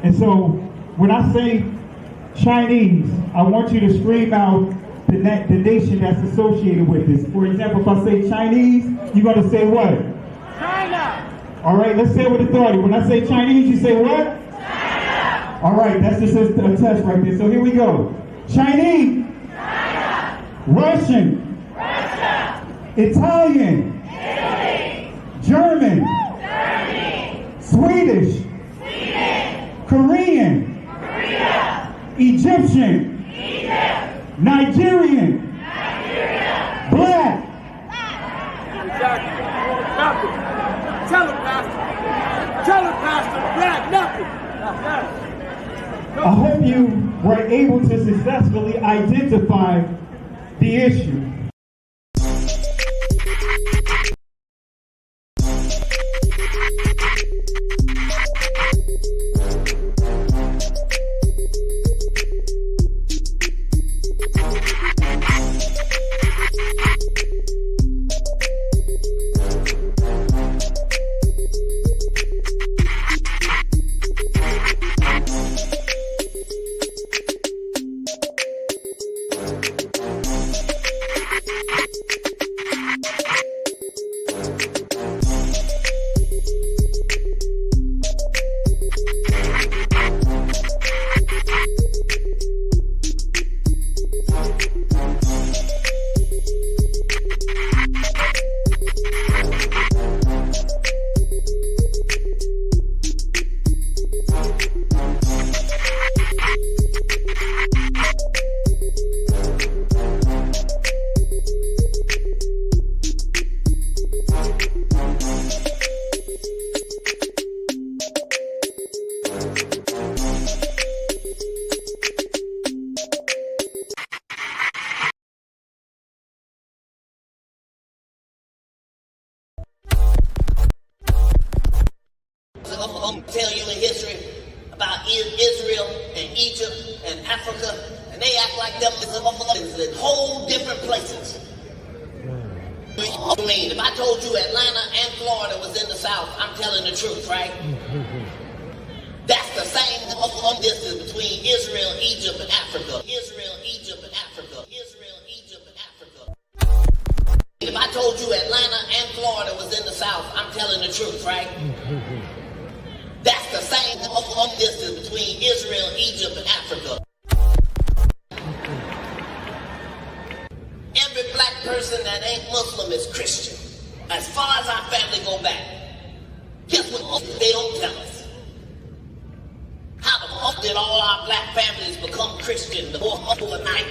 And so when I say Chinese, I want you to scream out the nation that's associated with this. For example, if I say Chinese, you're going to say what? China. All right, let's say it with authority. When I say Chinese, you say what? China. All right, that's just a test right there. So here we go. Chinese. China. Russian. Russia. Italian. Italy. German. Germany. Swedish. Sweden. Korean. Korea. Egyptian. Egypt. Nigerian. Nigeria. Black. Exactly. Nothing. Tell him, Pastor. Tell him, Pastor. Black, nothing. I hope you were able to successfully identify the issue. I'm telling you in history about Israel and Egypt and Africa, and they act like them is in whole different places. I mean, if I told you Atlanta and Florida was in the South, I'm telling the truth, right? That's the same distance between Israel, Egypt, and Africa. Israel, Egypt, and Africa. Israel, Egypt, and Africa. If I told you Atlanta and Florida was in the South, I'm telling the truth, right? That's the same distance between Israel, Egypt, and Africa. Every black person that ain't Muslim is Christian. As far as our family go back. Guess what they don't tell us? How the fuck did all our black families become Christian overnight?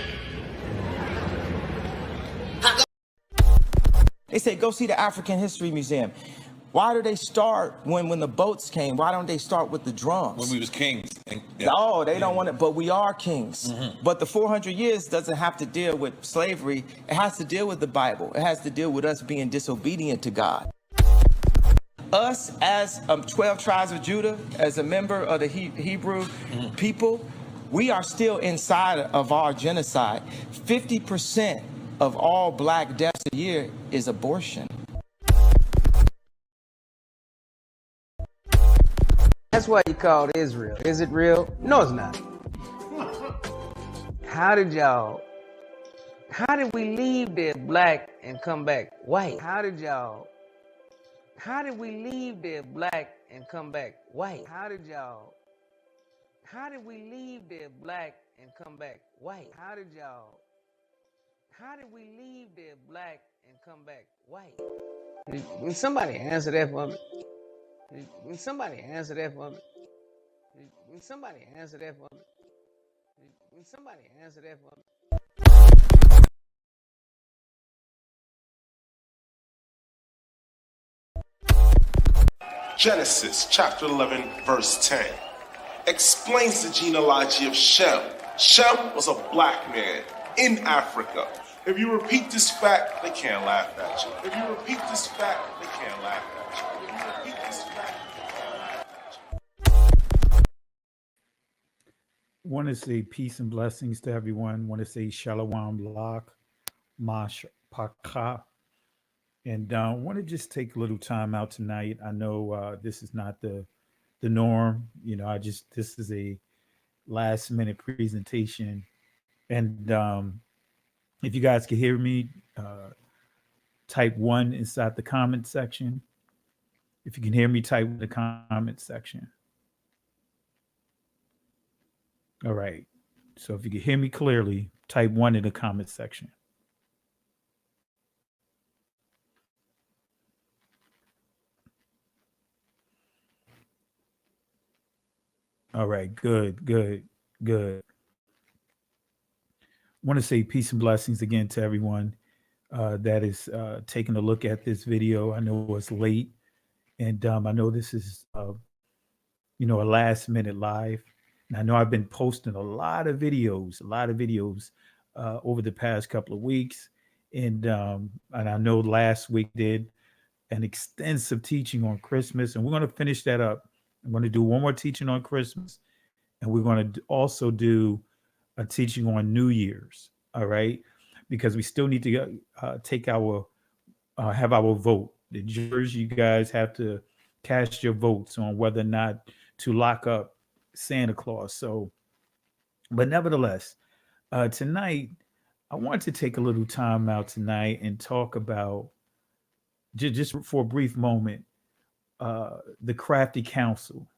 They say, go see the African History Museum. Why do they start when the boats came? Why don't they start with the drums? When we was kings. No, they don't want it, but we are kings. But the 400 years doesn't have to deal with slavery. It has to deal with the Bible. It has to deal with us being disobedient to God. Us as 12 tribes of Judah, as a member of the Hebrew people, we are still inside of our genocide. 50% of all black deaths a year is abortion. That's why you called Israel. Is it real? No, it's not. How did we leave there black and come back white? How did we leave there black and come back white? How did we leave there black and come back white? How did we leave there black and come back white? Can somebody answer that for me? Can somebody answer that for me? Can somebody answer that for me? Can somebody answer that for me? Genesis chapter 11 verse 10 explains the genealogy of Shem. Shem was a black man in Africa. If you repeat this fact, they can't laugh at you. If you repeat this fact, they can't laugh at you. If you repeat this fact, they can't laugh at you. Want to say peace and blessings to everyone. Want to say Shalom Lak, Mash Paka. And want to just take a little time out tonight. I know this is not the the norm. This is a last minute presentation. And if you guys can hear me, type one inside the comment section. If you can hear me, type in the comment section. All right. So if you can hear me clearly, type one in the comment section. All right. Good, good, good. I want to say peace and blessings again to everyone that is taking a look at this video. I know it's late, and I know this is, a last minute live. And I know I've been posting a lot of videos, over the past couple of weeks, and I know last week did an extensive teaching on Christmas, and we're going to finish that up. I'm going to do one more teaching on Christmas, and we're going to also do a teaching on New Year's. All right, because we still need to take our have our vote. The jurors, you guys have to cast your votes on whether or not to lock up Santa Claus. So, but nevertheless, tonight I want to take a little time out tonight and talk about just for a brief moment the Crafty Council.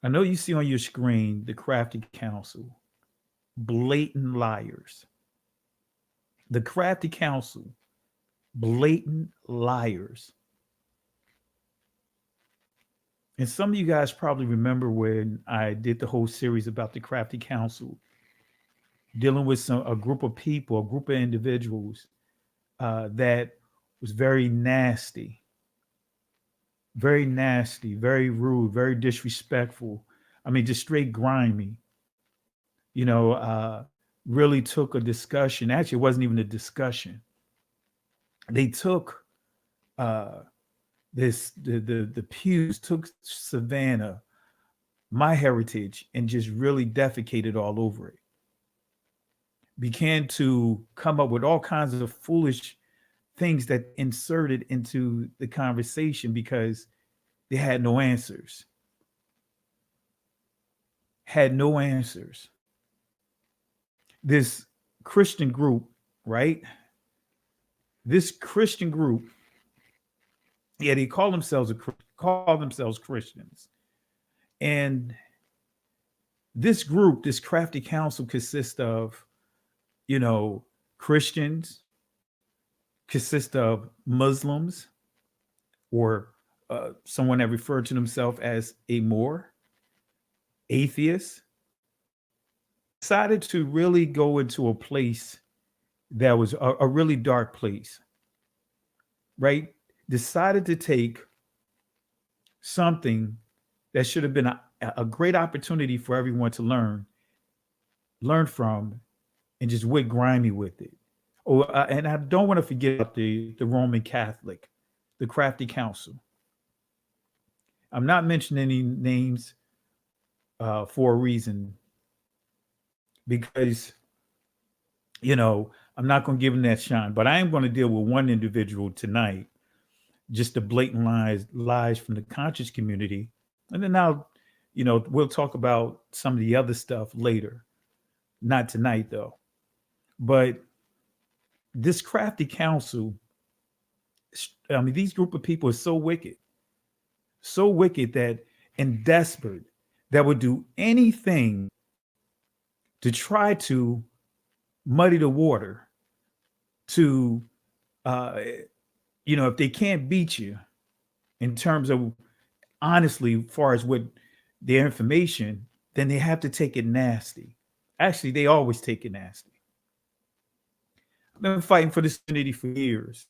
I know you see on your screen the Crafty Council, blatant liars. The Crafty Council, blatant liars. And some of you guys probably remember when I did the whole series about the Crafty Council, dealing with a group of people, a group of individuals that was very nasty, very rude, very disrespectful. I mean, just straight grimy. Really took a discussion. Actually, it wasn't even a discussion. They took the pews, took Savannah, my heritage, and just really defecated all over it. Began to come up with all kinds of foolish things that inserted into the conversation because they had no answers. Had no answers. This Christian group, right? This Christian group, yeah, they call themselves Christians. And this group, this Crafty Council, consists of, Christians, consists of Muslims, or someone that referred to themselves as a Moor, atheists. Decided to really go into a place that was a really dark place, right? Decided to take something that should have been a great opportunity for everyone to learn from, and just went grimy with it. Oh, and I don't want to forget about the Roman Catholic, the Crafty Council. I'm not mentioning any names for a reason, because I'm not going to give them that shine. But I am going to deal with one individual tonight, just the blatant lies from the conscious community, and then we'll talk about some of the other stuff later. Not tonight, though. But this Crafty Council, I mean, these group of people are so wicked that, and desperate, that would do anything to try to muddy the water, to, if they can't beat you in terms of, honestly, as far as what their information, then they have to take it nasty. Actually, they always take it nasty. I've been fighting for this community for years.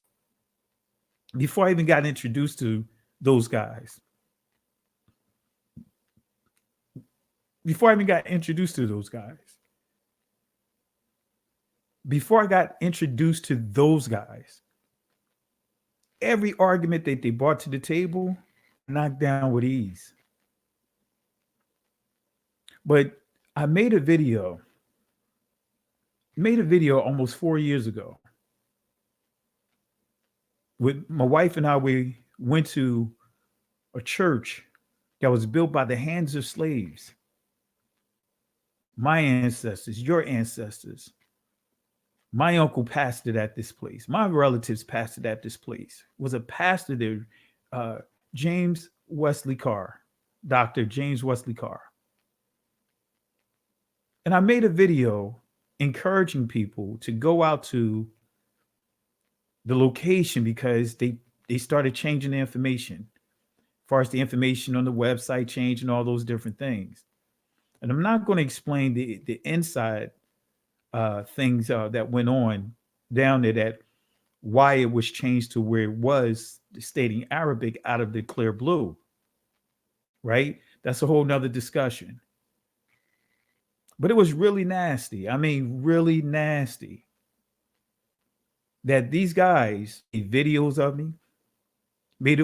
Before I even got introduced to those guys. Before I got introduced to those guys, every argument that they brought to the table, knocked down with ease. But I made a video almost 4 years ago. With my wife and I, we went to a church that was built by the hands of slaves. My ancestors, your ancestors. My uncle pastored at this place. My relatives pastored at this place. Was a pastor there, James Wesley Carr, Dr. James Wesley Carr. And I made a video encouraging people to go out to the location because they started changing the information. As far as the information on the website change and all those different things. And I'm not going to explain the inside things that went on down there, that why it was changed to where it was stating Arabic out of the clear blue, right? That's a whole nother discussion. But it was really nasty. I mean, really nasty. That these guys made videos of me, made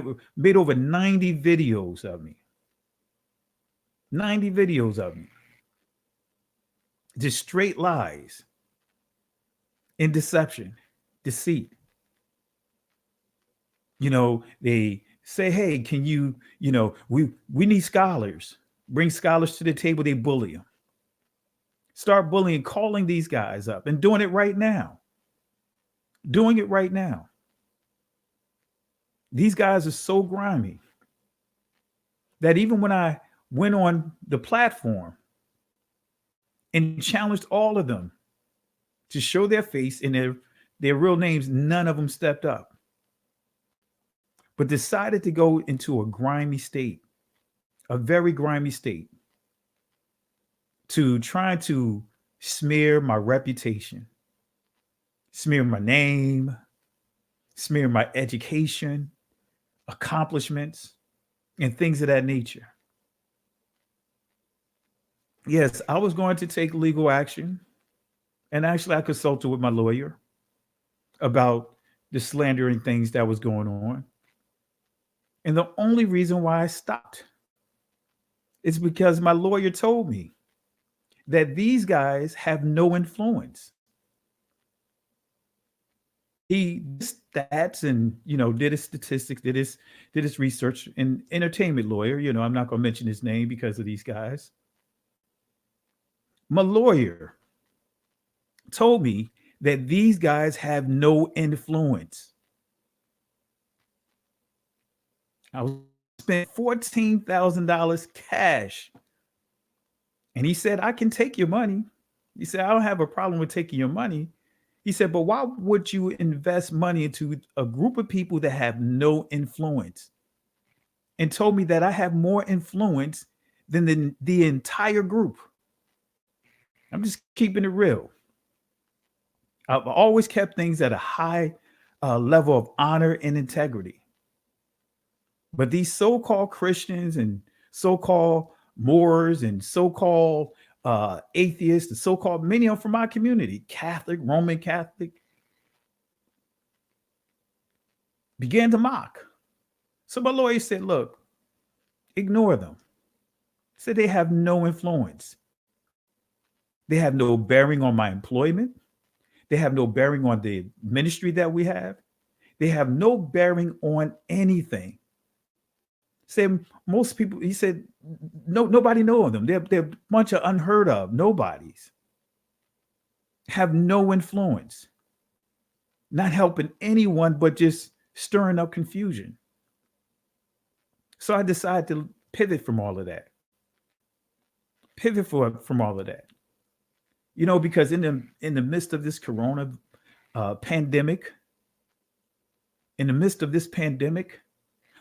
over 90 videos of me. 90 videos of me. Just straight lies and deception, deceit. You know, they say, hey, can you, we need scholars. Bring scholars to the table. They bully them. Start bullying, calling these guys up and doing it right now. Doing it right now. These guys are so grimy that even when I went on the platform and challenged all of them to show their face and their real names, none of them stepped up, but decided to go into a grimy state, a very grimy state, to try to smear my reputation, smear my name, smear my education, accomplishments, and things of that nature. Yes, I was going to take legal action. And actually, I consulted with my lawyer about the slandering things that was going on. And the only reason why I stopped is because my lawyer told me that these guys have no influence. He did stats and, did his statistics, did his research, and entertainment lawyer. I'm not going to mention his name because of these guys. My lawyer told me that these guys have no influence. I spent $14,000 cash. And he said, I can take your money. He said, I don't have a problem with taking your money. He said, but why would you invest money into a group of people that have no influence? And told me that I have more influence than the entire group. I'm just keeping it real. I've always kept things at a high level of honor and integrity. But these so-called Christians and so-called Moors and so-called atheists, and so-called many of them from my community, Catholic, Roman Catholic, began to mock. So my lawyer said, look, ignore them. Said they have no influence. They have no bearing on my employment. They have no bearing on the ministry that we have. They have no bearing on anything. Said most people, he said, nobody knows them. They're a bunch of unheard of nobodies. Have no influence. Not helping anyone, but just stirring up confusion. So I decided to pivot from all of that. From all of that. Because in the midst of this corona pandemic,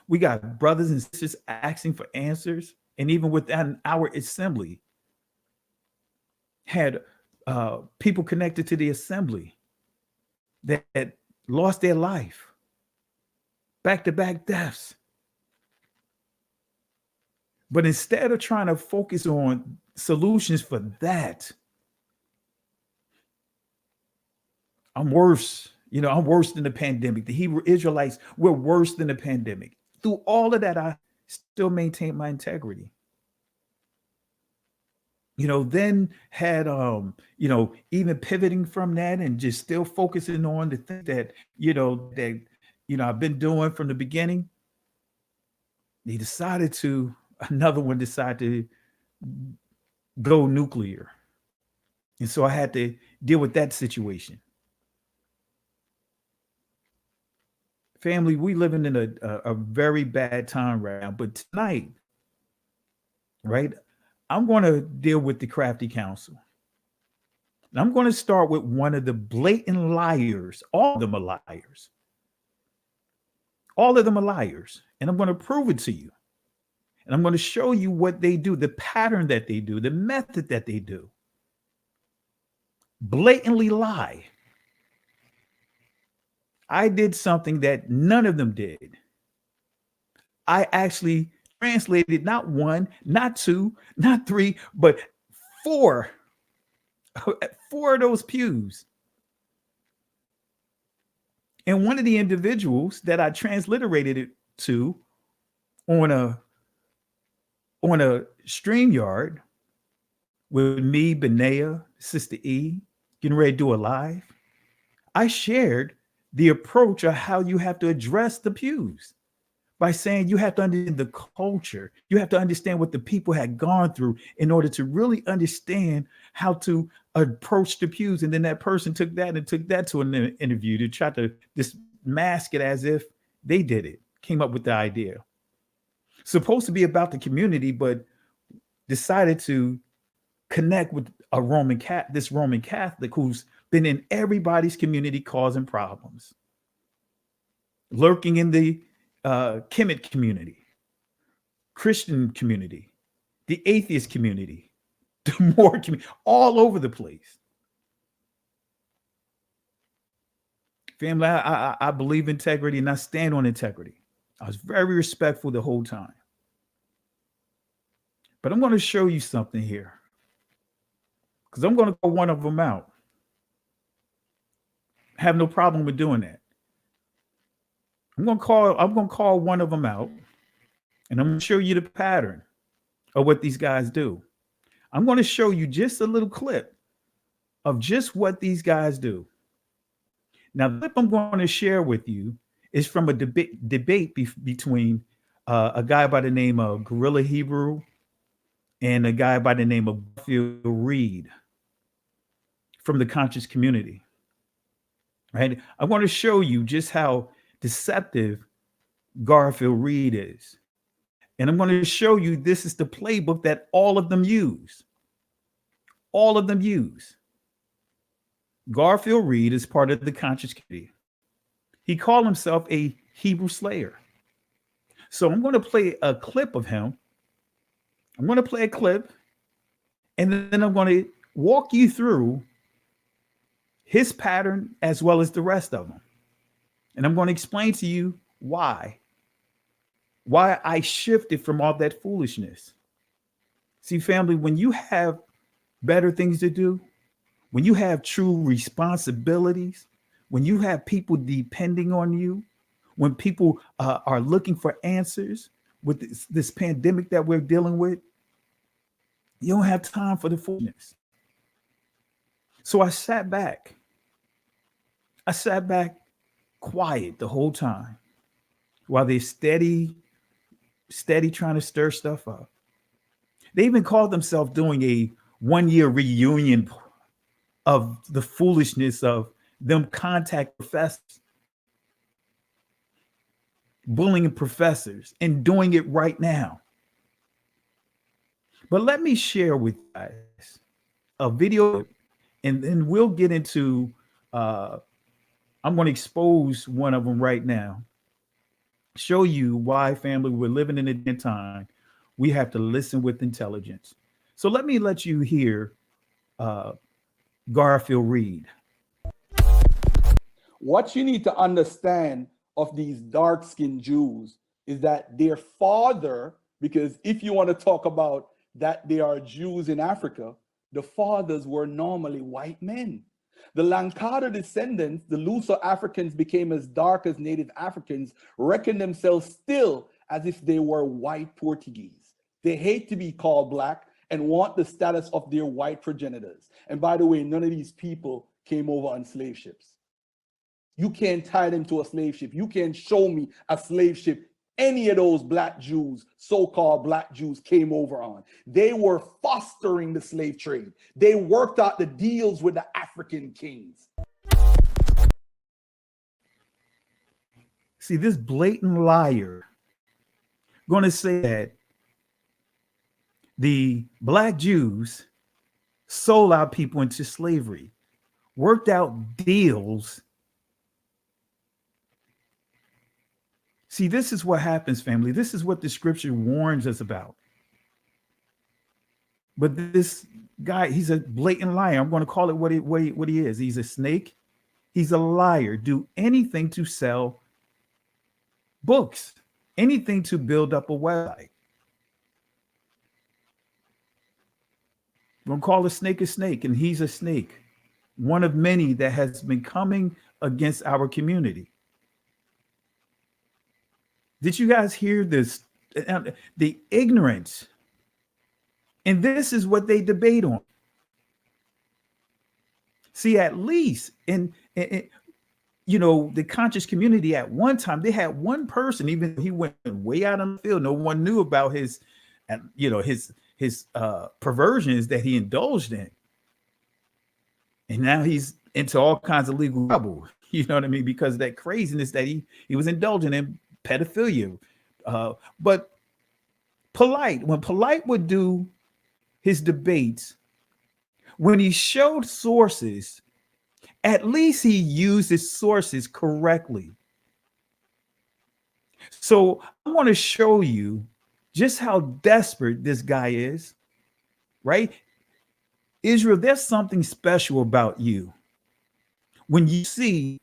we got brothers and sisters asking for answers. And even within our assembly, had people connected to the assembly that lost their life. Back-to-back deaths. But instead of trying to focus on solutions for that, I'm worse. I'm worse than the pandemic. The Hebrew Israelites were worse than the pandemic. Through all of that, I still maintained my integrity. Then had, even pivoting from that and just still focusing on the thing that, I've been doing from the beginning. They decided to another one decided to go nuclear. And so I had to deal with that situation. Family, we living in a very bad time right now. But tonight, right, I'm going to deal with the Crafty Council. And I'm going to start with one of the blatant liars. All of them are liars. All of them are liars. And I'm going to prove it to you. And I'm going to show you what they do, the pattern that they do, the method that they do. Blatantly lie. I did something that none of them did. I actually translated not one, not two, not three, but four of those pews. And one of the individuals that I transliterated it to on a StreamYard with me, Benea, Sister E, getting ready to do a live, I shared the approach of how you have to address the pews by saying you have to understand the culture. You have to understand what the people had gone through in order to really understand how to approach the pews. And then that person took that to an interview to try to just mask it as if they did it, came up with the idea. Supposed to be about the community, but decided to connect with this Roman Catholic who's been in everybody's community causing problems, lurking in the Kemet community, Christian community, the atheist community, the Moor community, all over the place. Family, I believe in integrity and I stand on integrity. I was very respectful the whole time. But I'm going to show you something here, because I'm going to call one of them out. I have no problem with doing that. I'm going to call one of them out, and I'm going to show you the pattern of what these guys do. I'm going to show you just a little clip of just what these guys do. Now, the clip I'm going to share with you is from a debate between a guy by the name of Gorilla Hebrew and a guy by the name of Garfield Reed from the conscious community. Right? I want to show you just how deceptive Garfield Reed is. And I'm going to show you this is the playbook that all of them use. All of them use. Garfield Reed is part of the conscious community. He called himself a Hebrew slayer. So I'm going to play a clip of him. I'm going to play a clip, and then I'm going to walk you through his pattern as well as the rest of them. And I'm going to explain to you why I shifted from all that foolishness. See, family, when you have better things to do, when you have true responsibilities, when you have people depending on you, when people are looking for answers with this pandemic that we're dealing with, you don't have time for the foolishness. So I sat back quiet the whole time while they're steady trying to stir stuff up. They even called themselves doing a 1-year reunion of the foolishness of them contact professors, bullying professors, and doing it right now. But let me share with you guys a video, and then we'll get into, I'm going to expose one of them right now, show you why, family, we're living in a time we have to listen with intelligence. So let you hear Garfield Reed. What you need to understand of these dark-skinned Jews is that their father, because if you want to talk about that they are Jews in Africa, the fathers were normally white men. The Lankada descendants, the Luso Africans, became as dark as native Africans, reckon themselves still as if they were white Portuguese. They hate to be called black and want the status of their white progenitors. And by the way, none of these people came over on slave ships. You can't tie them to a slave ship. You can't show me a slave ship any of those black Jews, so-called black Jews, came over on. They were fostering the slave trade. They worked out the deals with the African kings. See, this blatant liar going to say that the black Jews sold our people into slavery, worked out deals. See, this is what happens, family. This is what the scripture warns us about. But this guy, he's a blatant liar. I'm going to call it what he is. He's a snake. He's a liar. Do anything to sell books, anything to build up a website. We're going to call a snake, and he's a snake. One of many that has been coming against our community. Did you guys hear this? The ignorance. And this is what they debate on. See, at least in you know, the conscious community at one time, they had one person, even though he went way out on the field, no one knew about his, you know, his perversions that he indulged in. And now he's into all kinds of legal trouble. You know what I mean? Because of that craziness that he was indulging in, pedophilia. But when Polite would do his debates, when he showed sources, at least he used his sources correctly. So I want to show you just how desperate this guy is, right? Israel, there's something special about you. When you see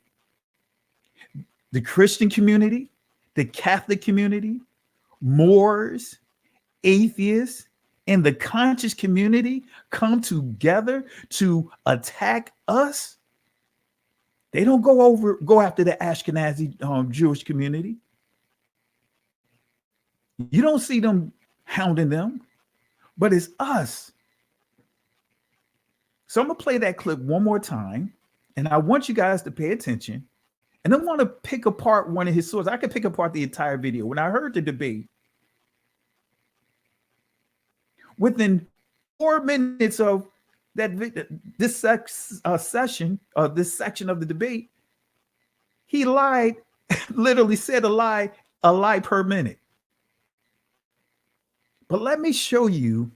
the Christian community, the Catholic community, Moors, atheists, and the conscious community come together to attack us, they don't go after the Ashkenazi Jewish community. You don't see them hounding them, but it's us. So I'm gonna play that clip one more time, and I want you guys to pay attention. And I want to pick apart one of his sources. I could pick apart the entire video. When I heard the debate, within 4 minutes of this section of the debate, he lied, literally said a lie per minute. But let me show you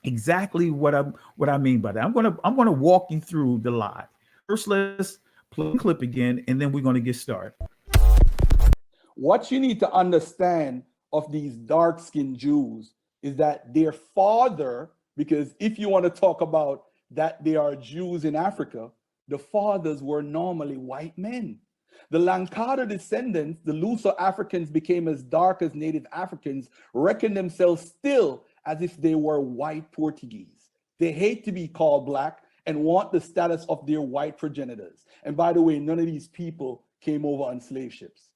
exactly what I mean by that. I'm gonna walk you through the lie. First, let's play the clip again, and then we're gonna get started. What you need to understand of these dark-skinned Jews is that their father, because if you want to talk about that they are Jews in Africa, the fathers were normally white men. The Lankada descendants, the Luso Africans, became as dark as native Africans, reckon themselves still as if they were white Portuguese. They hate to be called black and want the status of their white progenitors. And by the way, none of these people came over on slave ships.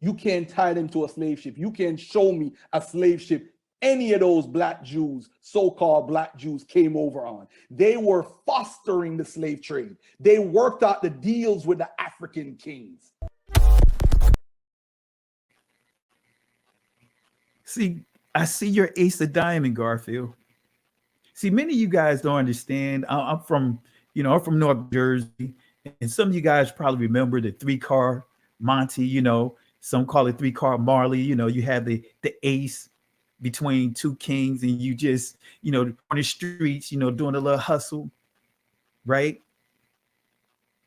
You can't tie them to a slave ship. You can't show me a slave ship any of those black Jews, so-called black Jews, came over on. They were fostering the slave trade. They worked out the deals with the African kings. See, I see your ace of diamond, Garfield. See, many of you guys don't understand. I'm from North Jersey, and some of you guys probably remember the 3-car Monty. You know, some call it 3-car Marley. You know, you have the ace between two kings, and you just, you know, on the streets, you know, doing a little hustle, right?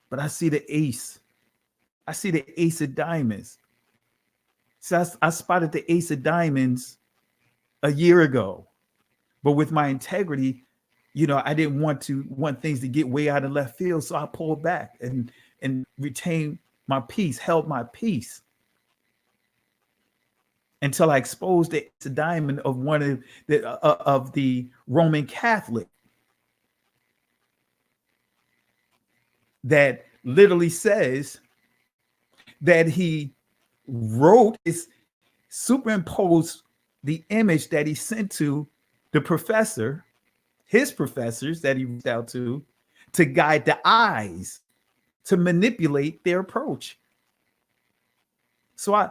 But I see the ace. I see the ace of diamonds. So I spotted the ace of diamonds a year ago, but with my integrity, you know, I didn't want things to get way out of left field, so I pulled back and retained my peace, held my peace, until I exposed the diamond of one of the Roman Catholic that literally says that he wrote, superimposed the image that he sent to the professor, his professors that he reached out to guide the eyes, to manipulate their approach. So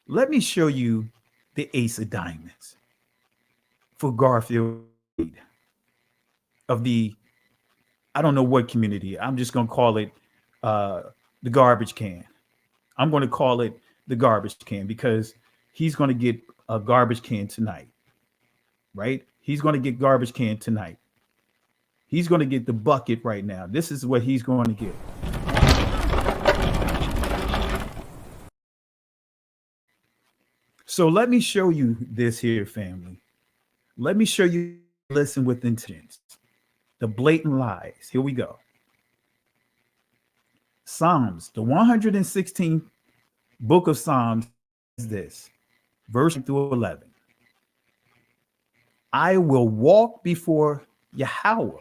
Let me show you the Ace of Diamonds for Garfield of the, I don't know what community. I'm just going to call it the garbage can. I'm going to call it the garbage can because he's going to get a garbage can tonight, right? He's going to get garbage can tonight. He's going to get the bucket right now. This is what he's going to get. So let me show you this here, family. Let me show you, listen with intent. The blatant lies. Here we go. Psalms, the 116th book of Psalms is this, verse through 11. I will walk before Yahweh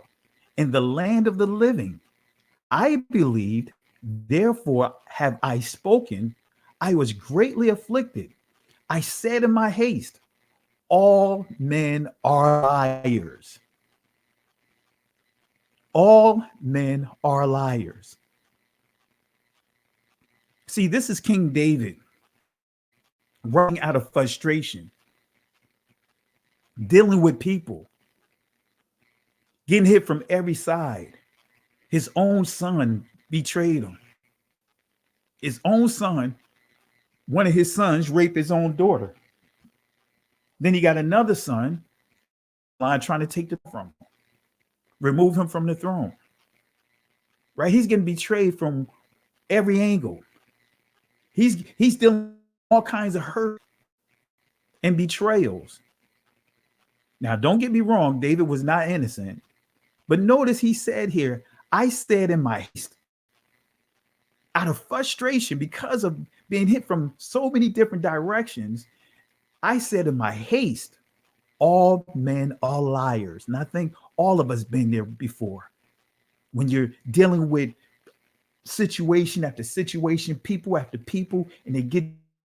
in the land of the living. I believed, therefore have I spoken. I was greatly afflicted. I said in my haste, all men are liars. All men are liars. See, this is King David running out of frustration, dealing with people, getting hit from every side. His own son betrayed him. His own son, one of his sons raped his own daughter. Then he got another son trying to take the throne from him, remove him from the throne. Right? He's getting betrayed from every angle. He's dealing with all kinds of hurt and betrayals. Now, don't get me wrong, David was not innocent. But notice he said here, I said in my haste, out of frustration because of being hit from so many different directions, I said in my haste, all men are liars. And I think all of us been there before. When you're dealing with situation after situation, people after people, and they get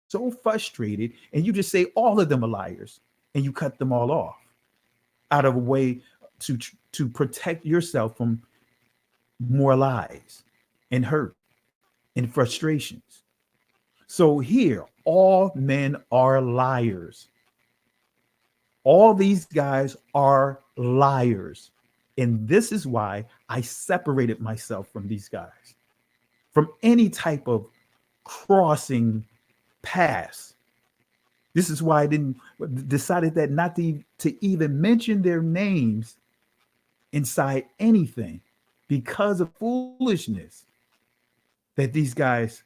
so frustrated, and you just say all of them are liars, and you cut them all off out of a way to protect yourself from more lies and hurt and frustrations. So here, all men are liars. All these guys are liars. And this is why I separated myself from these guys, from any type of crossing paths. This is why I decided that not to even mention their names inside anything, because of foolishness that these guys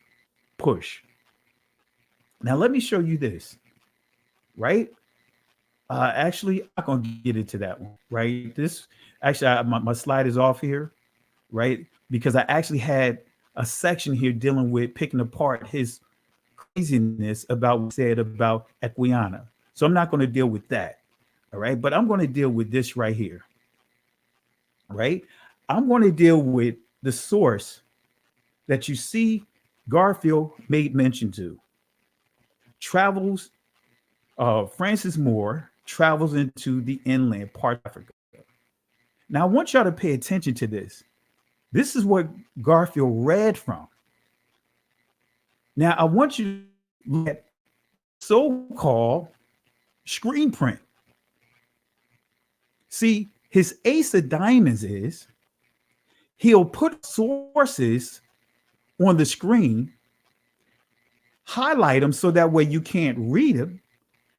push. Now, let me show you this, right? Actually, I'm going to get into that one, right? This, actually, my slide is off here, right? Because I actually had a section here dealing with picking apart his craziness about what he said about Equiana. So I'm not going to deal with that, all right? But I'm going to deal with this right here, right? I'm going to deal with the source that you see Garfield made mention to. Travels, Francis Moore travels into the inland part of Africa. Now, I want y'all to pay attention to this. This is what Garfield read from. Now, I want you to look at so-called screen print. See, his ace of diamonds is he'll put sources on the screen, highlight them so that way you can't read them,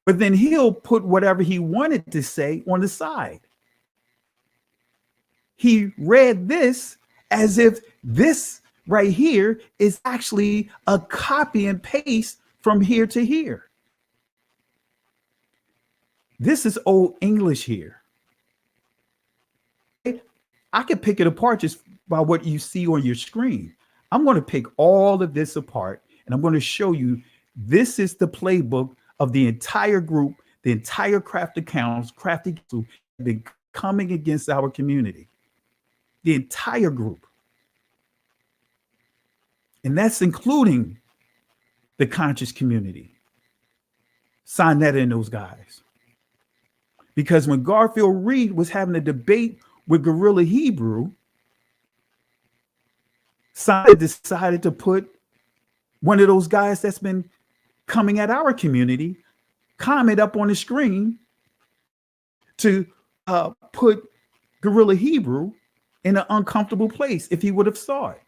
but then he'll put whatever he wanted to say on the side. He read this as if this right here is actually a copy and paste from here to here. This is Old English here. I can pick it apart just by what you see on your screen. I'm going to pick all of this apart, and I'm going to show you this is the playbook of the entire group, the entire craft accounts, crafty who have been coming against our community. The entire group. And that's including the conscious community. Sonetta and those guys. Because when Garfield Reed was having a debate with Gorilla Hebrew, Sonetta decided to put one of those guys that's been coming at our community, comment up on the screen to put Gorilla Hebrew in an uncomfortable place if he would have saw it.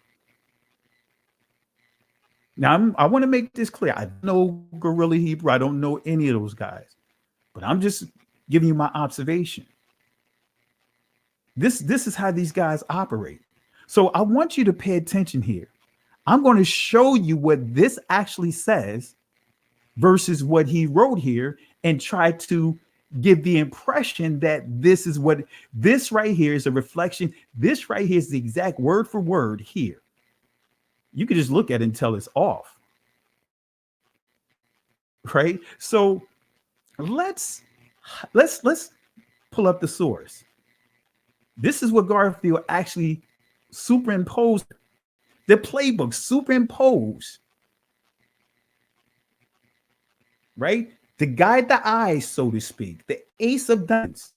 Now, I want to make this clear. I don't know Gorilla Hebrew. I don't know any of those guys, but I'm just giving you my observation. This is how these guys operate. So I want you to pay attention here. I'm going to show you what this actually says versus what he wrote here and try to give the impression that this is what this right here is a reflection. This right here is the exact word for word here. You can just look at it and tell it's off. Right? So let's pull up the source. This is what Garfield actually superimposed. The playbook superimposed. Right? To guide the eyes, so to speak, the ace of diamonds,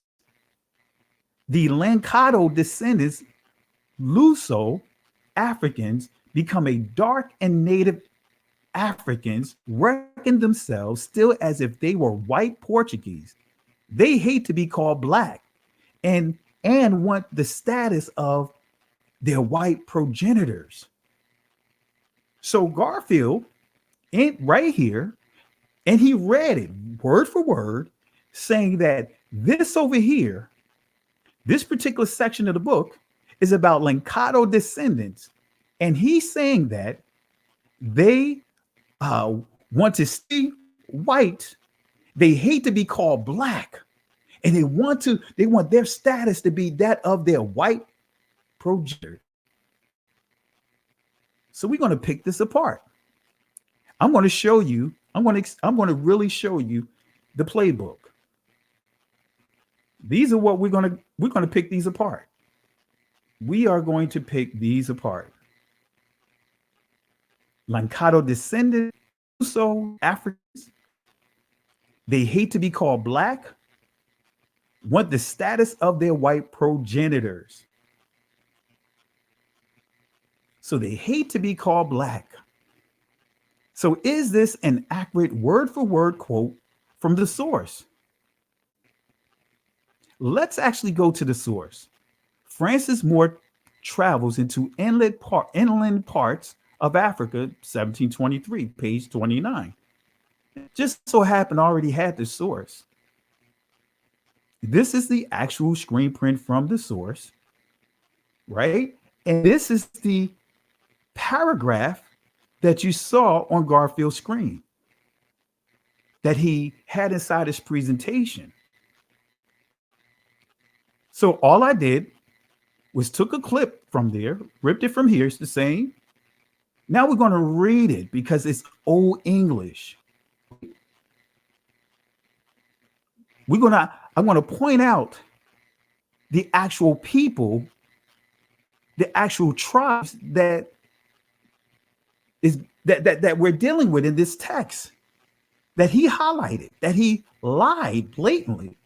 the Lankado descendants, Luso Africans, become a dark and native Africans, reckon themselves still as if they were white Portuguese. They hate to be called black and want the status of their white progenitors. So Garfield, right here, and he read it word for word, saying that this over here, this particular section of the book is about Lankado descendants. And he's saying that they want to stay white. They hate to be called black. And they want their status to be that of their white progenitor. So we're going to pick this apart. I'm going to show you. I'm going to really show you the playbook. These are what we're going to pick these apart. We are going to pick these apart. Lankado descendants, so Africans, they hate to be called black, want the status of their white progenitors. So they hate to be called black. So is this an accurate word for word quote from the source? Let's actually go to the source. Francis Moore travels into inland parts of Africa, 1723, page 29. Just so happened I already had the source. This is the actual screen print from the source, right? And this is the paragraph that you saw on Garfield's screen that he had inside his presentation. So all I did was took a clip from there, ripped it from here. It's the same. Now we're going to read it because it's Old English. I'm going to point out the actual people, the actual tribes that we're dealing with in this text, that he highlighted, that he lied blatantly.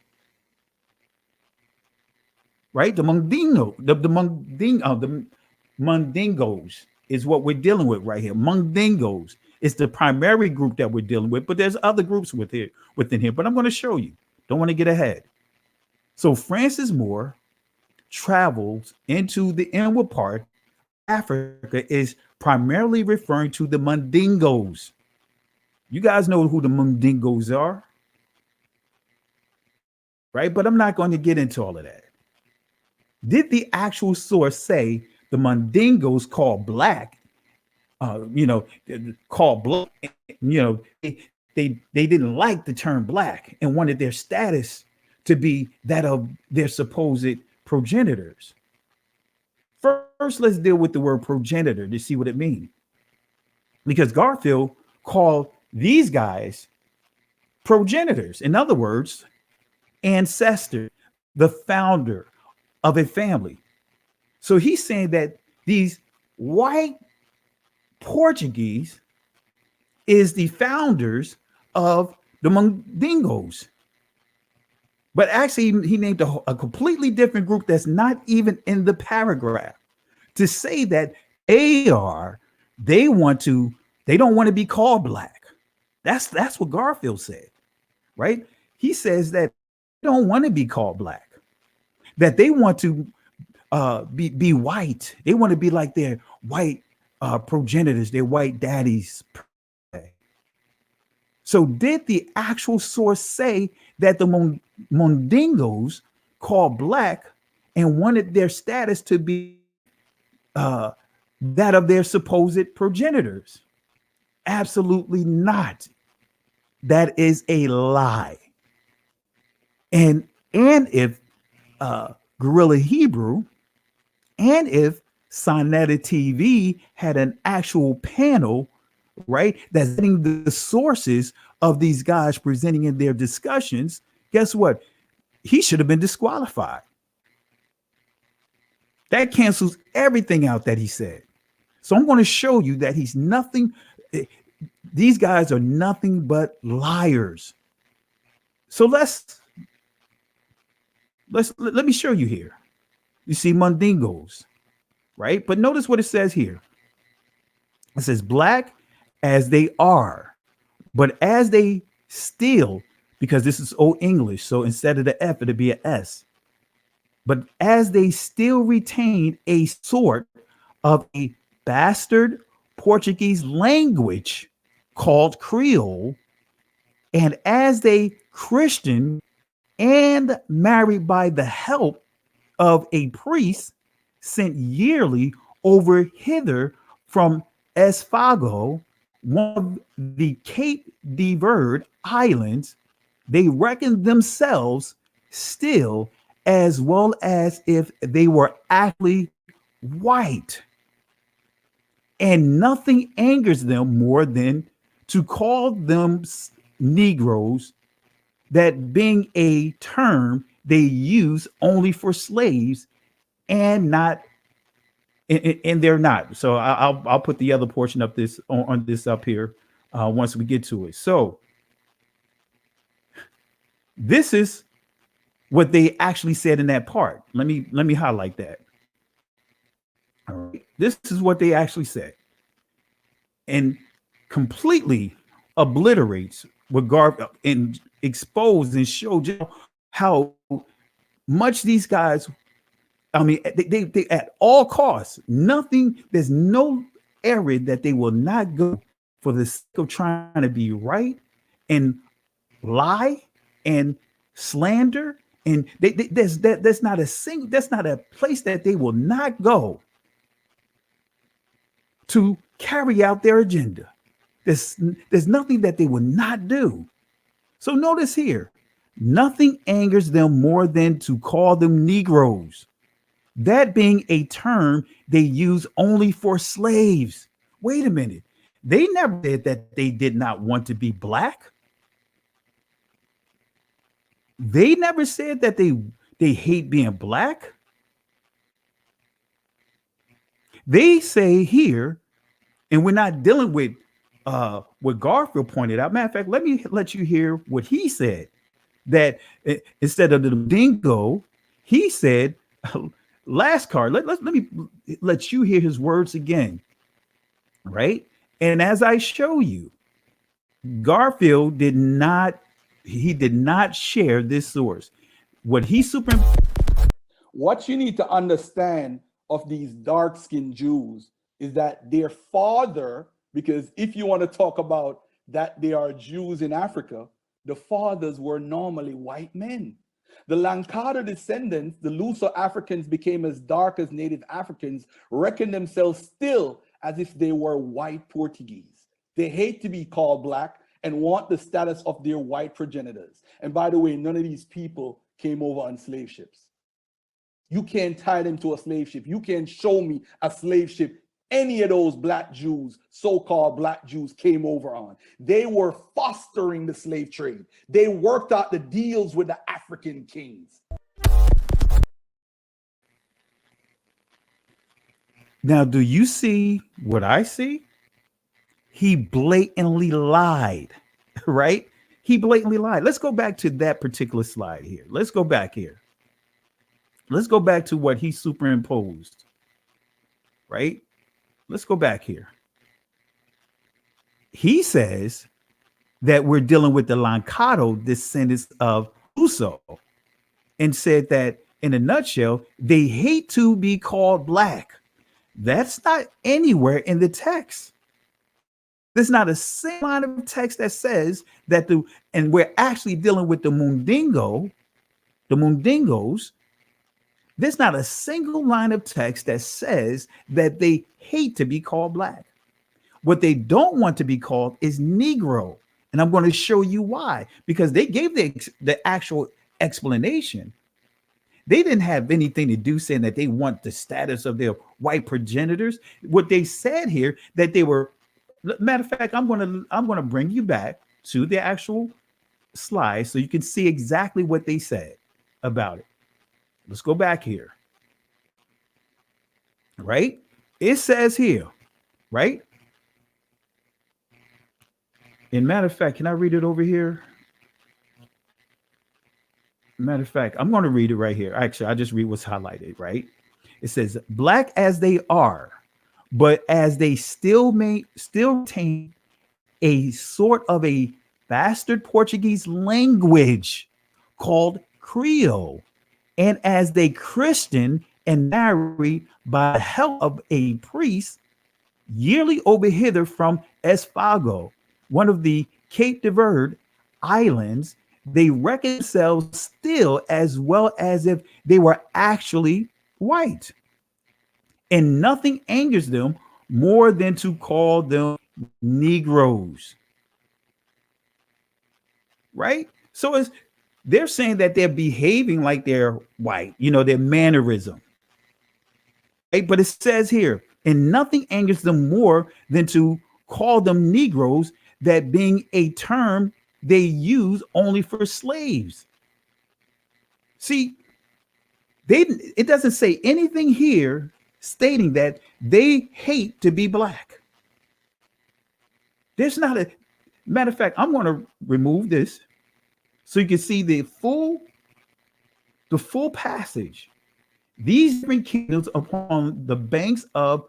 Right? The Mundingos is what we're dealing with right here. Mundingos is the primary group that we're dealing with, but there's other groups within here. But I'm going to show you. Don't want to get ahead. So Francis Moore travels into the inward part. Africa is primarily referring to the Mundingos. You guys know who the Mundingos are, right? But I'm not going to get into all of that. Did the actual source say the Mundingos called black? Called black. They didn't like the term black and wanted their status to be that of their supposed progenitors. First, let's deal with the word progenitor to see what it means. Because Garfield called these guys progenitors. In other words, ancestor, the founder of a family. So he's saying that these white Portuguese is the founders of the Mundingos. But actually, he named a completely different group that's not even in the paragraph to say that they don't want to be called black. That's what Garfield said, right? He says that they don't want to be called black, that they want to be white. They want to be like their white progenitors, their white daddies. So did the actual source say that the Mondingos called black and wanted their status to be that of their supposed progenitors? Absolutely not. That is a lie. And if Guerrilla Hebrew and if Sonetta TV had an actual panel, right, that's getting the sources of these guys presenting in their discussions, guess what? He should have been disqualified. That cancels everything out that he said. So I'm going to show you that he's nothing. These guys are nothing but liars. So let me show you here. You see Mondingos, right? But notice what it says here. It says black as they are, but as they still, because this is Old English, so instead of the F, it'd be an S. But as they still retain a sort of a bastard Portuguese language called Creole, and as they Christian and married by the help of a priest sent yearly over hither from Esfago, one of the Cape de Verde Islands, they reckon themselves still as well as if they were actually white. And nothing angers them more than to call them Negroes, that being a term they use only for slaves and not, and they're not. So I'll put the other portion of this on this up here once we get to it. So this is what they actually said in that part. Let me highlight that. All right. This is what they actually said, and completely obliterates what Garfield and exposed and showed how much these guys, I mean, they at all costs, nothing, there's no area that they will not go for the sake of trying to be right and lie and slander. And that's not a place that they will not go to carry out their agenda. There's nothing that they will not do. So notice here, nothing angers them more than to call them Negroes, that being a term they use only for slaves. Wait a minute. They never said that they did not want to be black. They never said that they hate being black. They say here, and we're not dealing with what Garfield pointed out. Matter of fact, let me let you hear what he said. That instead of the dingo, he said, last card, let me let you hear his words again. Right. And as I show you, Garfield did not share this source. What you need to understand of these dark-skinned Jews is that their father, because if you want to talk about that they are Jews in Africa, the fathers were normally white men. The Lankada descendants, the Luso Africans, became as dark as native Africans, reckon themselves still as if they were white Portuguese. They hate to be called black and want the status of their white progenitors. And by the way, none of these people came over on slave ships. You can't tie them to a slave ship. You can't show me a slave ship any of those black Jews, so-called black Jews, came over on. They were fostering the slave trade. They worked out the deals with the African kings. Now, do you see what I see? He blatantly lied, right? He blatantly lied. Let's go back to that particular slide here. Let's go back here. Let's go back to what he superimposed, right? Let's go back here. He says that we're dealing with the Lancado descendants of Uso, and said that in a nutshell, they hate to be called black. That's not anywhere in the text. There's not a single line of text that says that and we're actually dealing with the Mundingos. There's not a single line of text that says that they hate to be called black. What they don't want to be called is Negro. And I'm going to show you why, because they gave the actual explanation. They didn't have anything to do saying that they want the status of their white progenitors. What they said here, that they were, matter of fact, I'm going to bring you back to the actual slide so you can see exactly what they said about it. Let's go back here. Right? It says here, right? And matter of fact, can I read it over here? Matter of fact, I'm going to read it right here. Actually, I just read what's highlighted, right? It says, black as they are, but as they still retain a sort of a bastard Portuguese language called Creole, and as they Christian and marry by the help of a priest yearly over hither from Esfago, one of the Cape de Verde islands, they reckon themselves still as well as if they were actually white. And nothing angers them more than to call them Negroes. Right? So they're saying that they're behaving like they're white, their mannerism. Right? But it says here, and nothing angers them more than to call them Negroes, that being a term they use only for slaves. See, it doesn't say anything here stating that they hate to be black. There's not a matter of fact, I'm going to remove this so you can see the full passage. These different kingdoms upon the banks of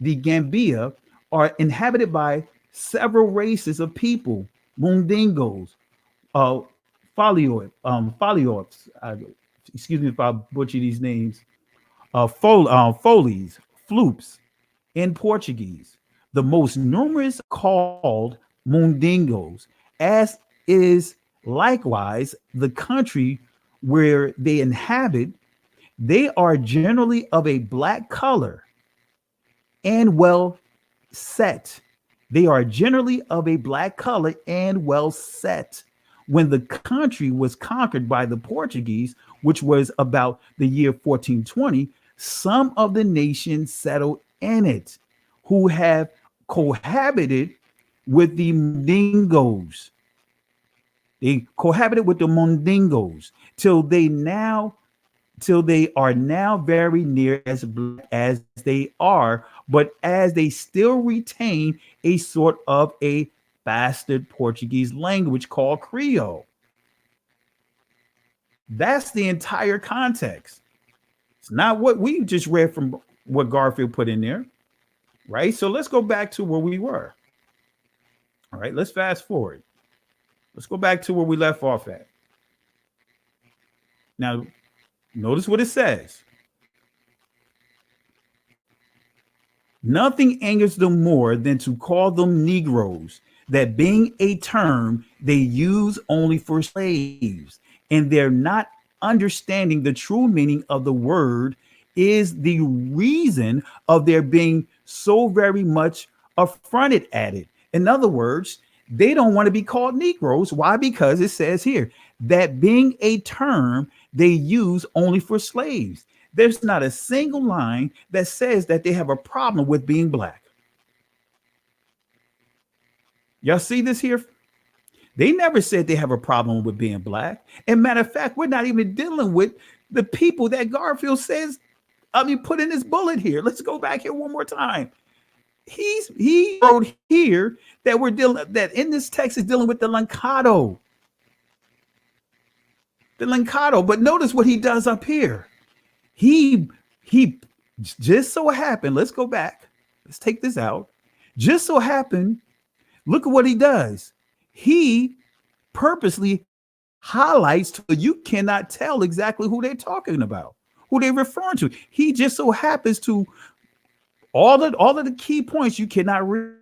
the Gambia are inhabited by several races of people, Mundingos, Foliots, excuse me if I butcher these names, Folies, Floops in Portuguese. The most numerous called Mundingos, as is likewise the country where they inhabit. They are generally of a black color and well set. They are generally of a black color and well set. When the country was conquered by the Portuguese, which was about the year 1420, some of the nations settled in it, who have cohabited with the Mundingos. They cohabited with the Mundingos till they are now very near as black as they are, but as they still retain a sort of a bastard Portuguese language called Creole. That's the entire context. It's not what we just read from what Garfield put in there, right? So let's go back to where we were. All right, let's fast forward. Let's go back to where we left off at. Now, notice what it says. Nothing angers them more than to call them Negroes, that being a term they use only for slaves, and they're not understanding the true meaning of the word is the reason of their being so very much affronted at it. In other words, they don't want to be called Negroes. Why? Because it says here that being a term they use only for slaves. There's not a single line that says that they have a problem with being black. Y'all see this here? They never said they have a problem with being black. And matter of fact, we're not even dealing with the people that Garfield says, put in this bullet here. Let's go back here one more time. He wrote here that in this text is dealing with the Lancado. The Lancado. But notice what he does up here. He just so happened, let's go back. Let's take this out. Just so happened, look at what he does. he purposely highlights to you cannot tell exactly who they're talking about, who they're referring to. He just so happens to all of the key points you cannot read.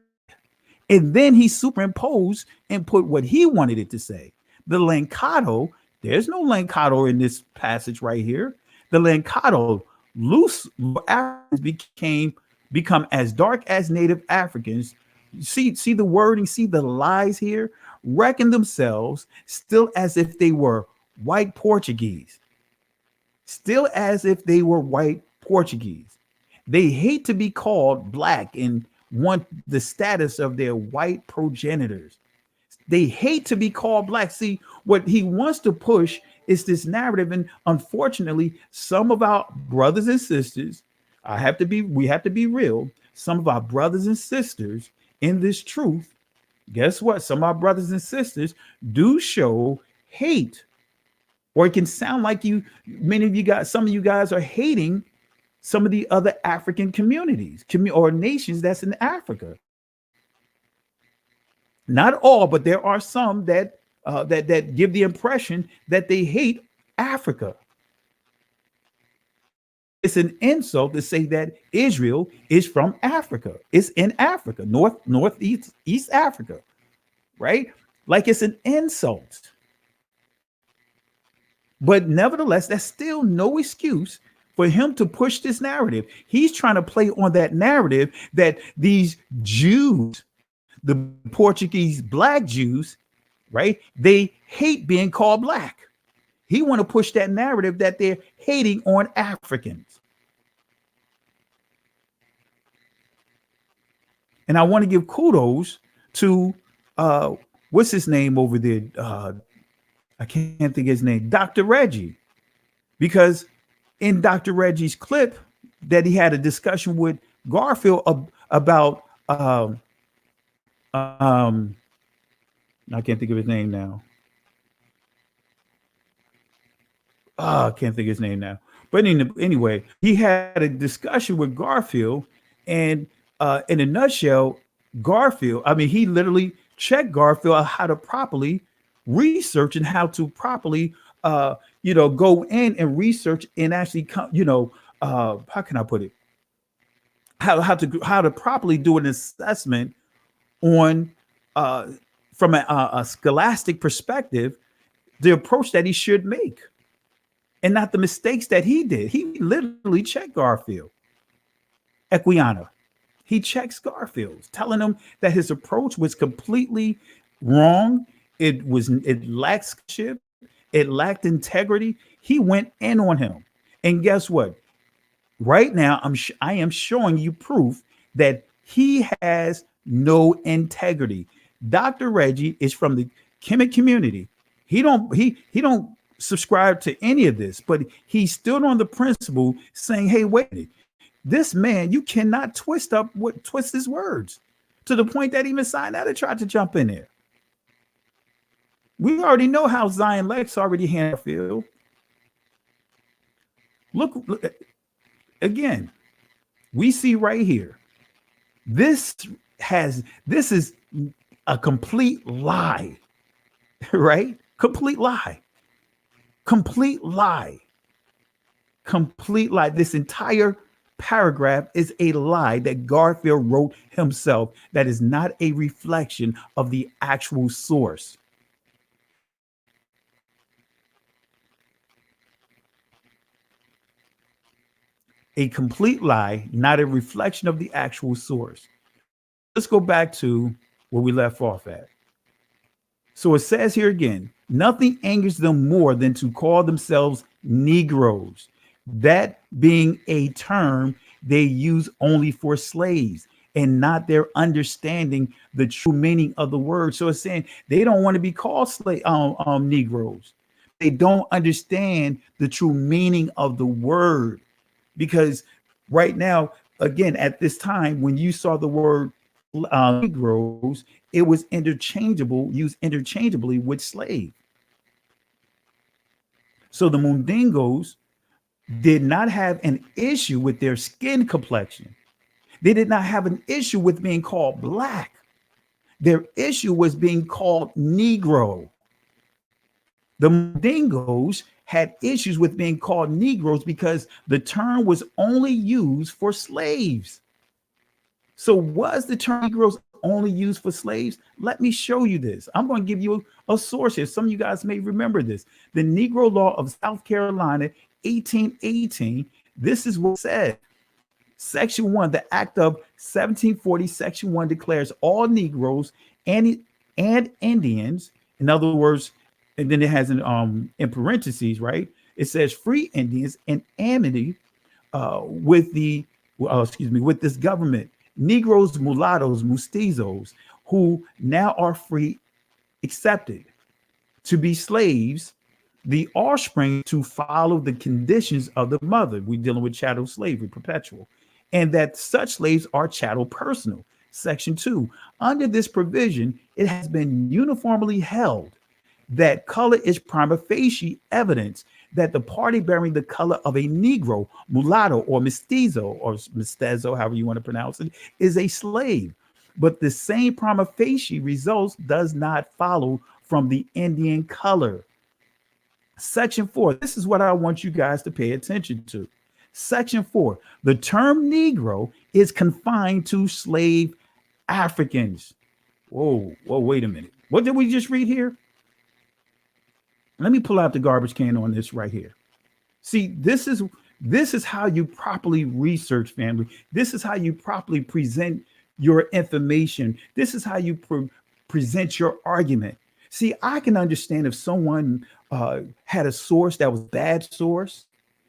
And then he superimposed and put what he wanted it to say. The Lankado, there's no Lankado in this passage right here. The Lankado, loose Africans become as dark as native Africans. See the wording, see the lies here, reckon themselves still as if they were white Portuguese. Still as if they were white Portuguese. They hate to be called black and want the status of their white progenitors. They hate to be called black. See, what he wants to push is this narrative. And unfortunately, some of our brothers and sisters, we have to be real. Some of our brothers and sisters in this truth, guess what? Some of our brothers and sisters do show hate. Or it can sound like some of you guys are hating some of the other African communities or nations that's in Africa. Not all, but there are some that give the impression that they hate Africa. It's an insult to say that Israel is from Africa. It's in Africa, northeast, East Africa, right? Like it's an insult. But nevertheless, that's still no excuse for him to push this narrative. He's trying to play on that narrative that these Jews, the Portuguese black Jews, right? They hate being called black. He want to push that narrative that they're hating on Africans. And I want to give kudos to what's his name over there? I can't think of his name, Dr. Reggie, because in Dr. Reggie's clip that he had a discussion with Garfield about I can't think of his name now. I can't think of his name now. But anyway, he had a discussion with Garfield, and in a nutshell, he literally checked Garfield on how to properly research and how to properly go in and research and actually how can I put it, how to properly do an assessment on from a scholastic perspective, the approach that he should make and not the mistakes that he did. He literally checked Garfield. Equiana, he checks Garfield, telling him that his approach was completely wrong. It lacked shit. It lacked integrity. He went in on him. And guess what? Right now, I am showing you proof that he has no integrity. Dr. Reggie is from the Kemet community. He don't subscribe to any of this, but he stood on the principle saying, hey, wait a minute. This man, you cannot twist his words to the point that even Sinetta tried to jump in there. We already know how Zion Lex already handled. Look again. We see right here. This is a complete lie, right? Complete lie. This entire paragraph is a lie that Garfield wrote himself. That is not a reflection of the actual source. A complete lie, not a reflection of the actual source. Let's go back to where we left off at. So it says here again, nothing angers them more than to call themselves Negroes, that being a term they use only for slaves and not their understanding the true meaning of the word. So it's saying they don't want to be called Negroes. They don't understand the true meaning of the word. Because right now, again, at this time, when you saw the word Negroes, it was used interchangeably with slave. So the Mundingos did not have an issue with their skin complexion. They did not have an issue with being called black. Their issue was being called Negro. The Mandingos had issues with being called Negroes because the term was only used for slaves. So was the term Negroes only used for slaves? Let me show you this. I'm going to give you a source here. Some of you guys may remember this. The Negro Law of South Carolina, 1818. This is what it said. Section 1, the Act of 1740, Section 1 declares all Negroes and Indians, in other words, and then it has in parentheses, right? It says free Indians in amity with this government. Negroes, mulattoes, mestizos, who now are free, accepted to be slaves, the offspring to follow the conditions of the mother. We're dealing with chattel slavery, perpetual, and that such slaves are chattel personal. Section 2, under this provision, it has been uniformly held that color is prima facie evidence that the party bearing the color of a Negro, mulatto, or mestizo, however you want to pronounce it, is a slave. But the same prima facie results does not follow from the Indian color. Section 4, this is what I want you guys to pay attention to. Section 4, the term Negro is confined to slave Africans. Whoa, wait a minute. What did we just read here? Let me pull out the garbage can on this right here. See, this is how you properly research, family. This is how you properly present your information. This is how you present your argument. See, I can understand if someone had a source that was a bad source,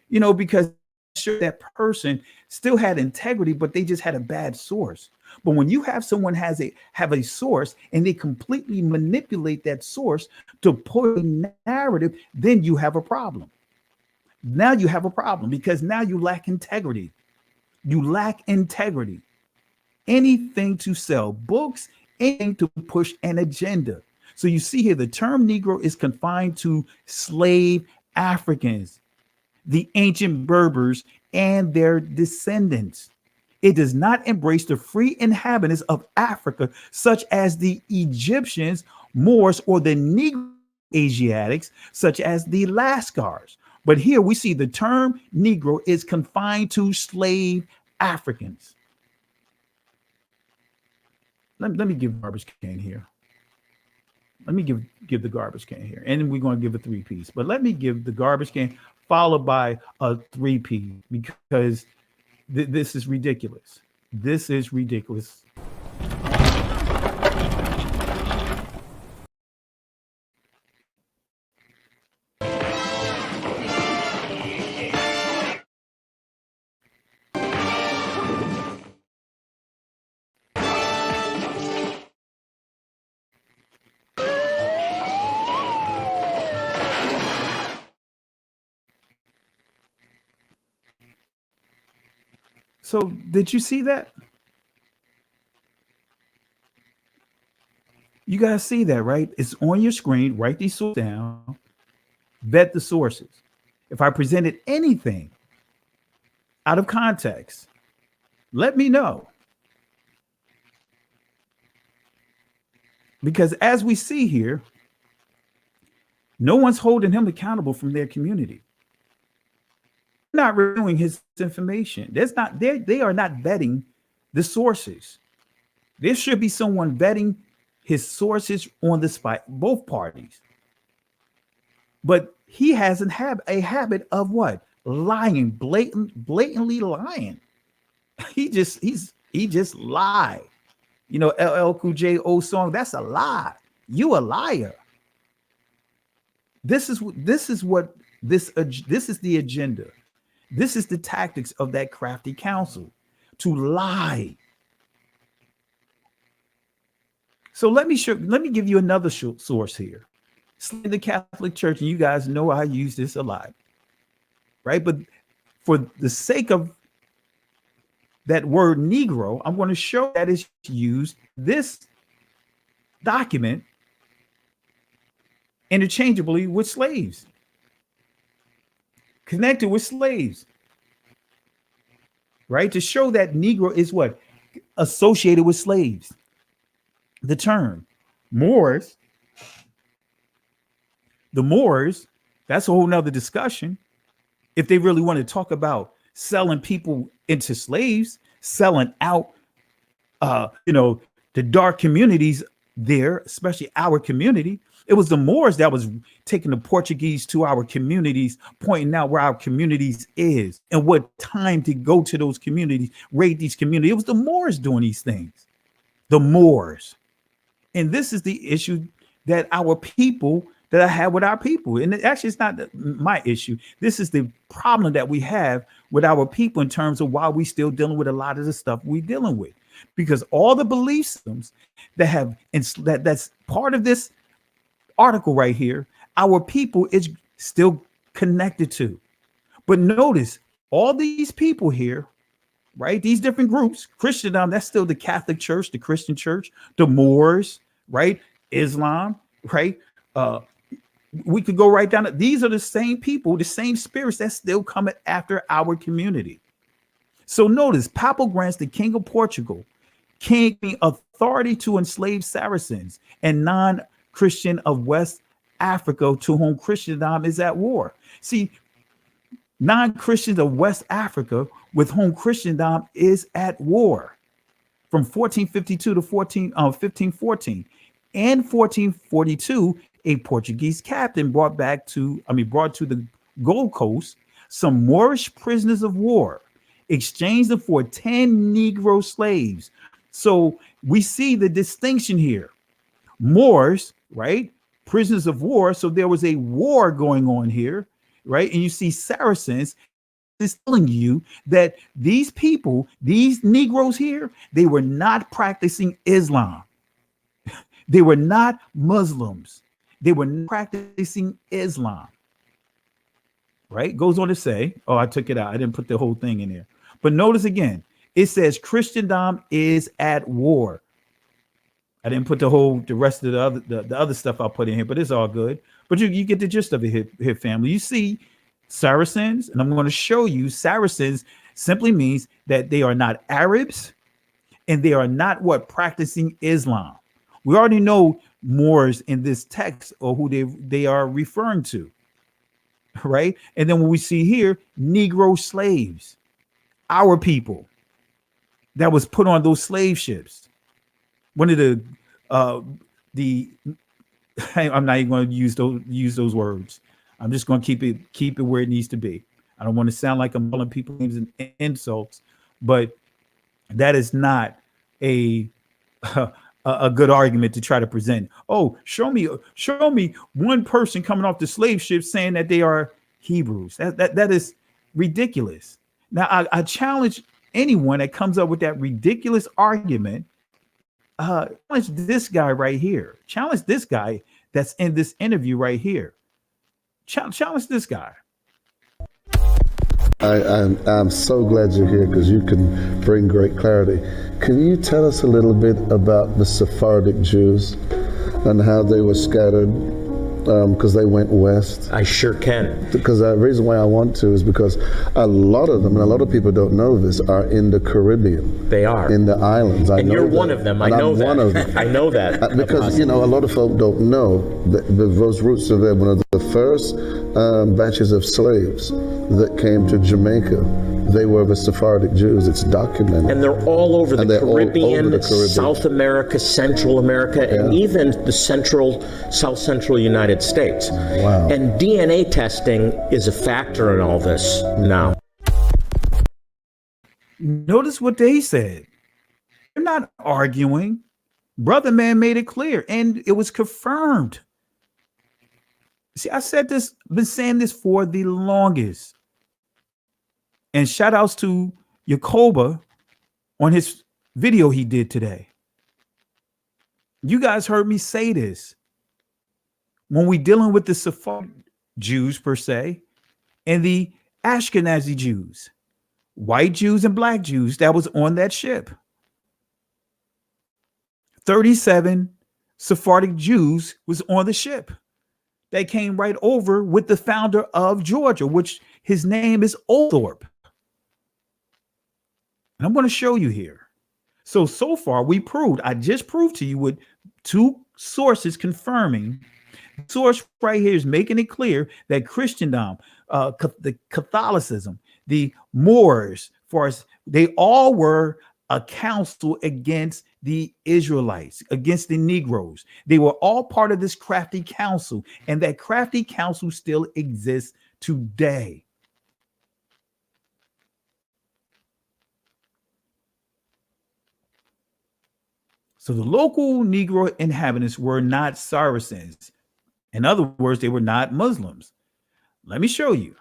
because sure that person still had integrity, but they just had a bad source. But when you have someone have a source and they completely manipulate that source to put a narrative, then you have a problem. Now you have a problem because now you lack integrity. You lack integrity. Anything to sell books, anything to push an agenda. So you see here, the term Negro is confined to slave Africans, the ancient Berbers, and their descendants. It does not embrace the free inhabitants of Africa, such as the Egyptians, Moors, or the Negro Asiatics, such as the Lascars. But here we see the term Negro is confined to slave Africans. Let me give garbage can here. Let me give the garbage can here. And then we're going to give a 3-piece. But let me give the garbage can followed by a 3-piece because this is ridiculous. This is ridiculous. So did you see that? You guys see that, right? It's on your screen. Write these sources down. Vet the sources. If I presented anything out of context, let me know. Because as we see here, no one's holding him accountable from their community. Not reviewing his information. They are not vetting the sources. There should be someone vetting his sources on the spot, both parties. But he hasn't had a habit of what? Lying, blatantly lying. He just lied. LL Cool J old song, that's a lie. You a liar. This is the agenda. This is the tactics of that crafty council, to lie. So let me give you another source here. The Catholic Church, and you guys know I use this a lot, right? But for the sake of that word Negro, I'm going to show that it's used, this document, interchangeably with slaves. Connected with slaves, right? To show that Negro is what? Associated with slaves. the term Moors, the Moors, that's a whole nother discussion. If they really want to talk about selling people into slaves, selling out, the dark communities there, especially our community, it was the Moors that was taking the Portuguese to our communities, pointing out where our communities is and what time to go to those communities, raid these communities. It was the Moors doing these things, the Moors. And this is the issue that our people, that I have with our people. And actually, it's not my issue. This is the problem that we have with our people in terms of why we still dealing with a lot of the stuff we're dealing with. Because all the belief systems that have, that's part of this article right here, our people is still connected to. But notice all these people here, right? These different groups, Christendom, that's still the Catholic Church, the Christian Church, the Moors, right? Islam, right? We could go right down. These are the same people, the same spirits that's still coming after our community. So notice, Papal grants the King of Portugal king authority to enslave Saracens and non-Christian of West Africa to whom Christendom is at war. See, non-Christians of West Africa with whom Christendom is at war from 1452 to 1514. In 1442, a Portuguese captain brought to the Gold Coast some Moorish prisoners of war, exchanged them for 10 Negro slaves. So we see the distinction here. Moors, right? Prisoners of war. So there was a war going on here, right? And you see Saracens is telling you that these people, these Negroes here, they were not practicing Islam. They were not Muslims. They were not practicing Islam. Right? Goes on to say, oh, I took it out. I didn't put the whole thing in there. But notice again, it says Christendom is at war. I didn't put the rest of the other stuff I'll put in here, but it's all good. But you get the gist of it here, family. You see Saracens, and I'm going to show you Saracens simply means that they are not Arabs and they are not practicing Islam. We already know Moors in this text or who they are referring to, right? And then when we see here, Negro slaves, our people that was put on those slave ships. One of the I'm not even going to use those words. I'm just going to keep it where it needs to be. I don't want to sound like I'm calling people names and insults, but that is not a good argument to try to present. Oh, show me one person coming off the slave ship saying that they are Hebrews. That is ridiculous. Now I challenge anyone that comes up with that ridiculous argument. Challenge this guy right here. Challenge this guy that's in this interview right here. Challenge this guy. I'm so glad you're here because you can bring great clarity. Can you tell us a little bit about the Sephardic Jews and how they were scattered because they went west? I sure can. Because the reason why I want to is because a lot of them, and a lot of people don't know this, are in the Caribbean. They are. In the islands. And you're one of them. I know that. I'm one of them. I know that. Because, a lot of folk don't know that those roots are there. One of the first batches of slaves that came to Jamaica, they were the Sephardic Jews. It's documented. And they're all over the Caribbean, South America, Central America, and even the South Central United States. Wow. And DNA testing is a factor in all this now. Notice what they said. They're not arguing. Brother Man made it clear, and it was confirmed. See, I said this, been saying this for the longest. And shout outs to Yacoba on his video he did today. You guys heard me say this. When we dealing with the Sephardic Jews per se, and the Ashkenazi Jews, white Jews and black Jews that was on that ship. 37 Sephardic Jews was on the ship. They came right over with the founder of Georgia, which his name is Othorpe. And I'm going to show you here. So far we proved, I just proved to you with two sources confirming. Source right here is making it clear that Christendom, the Catholicism, the Moors, for us, they all were a council against the Israelites, against the Negroes. They were all part of this crafty council, and that crafty council still exists today. So the local Negro inhabitants were not Saracens. In other words, they were not Muslims. Let me show you.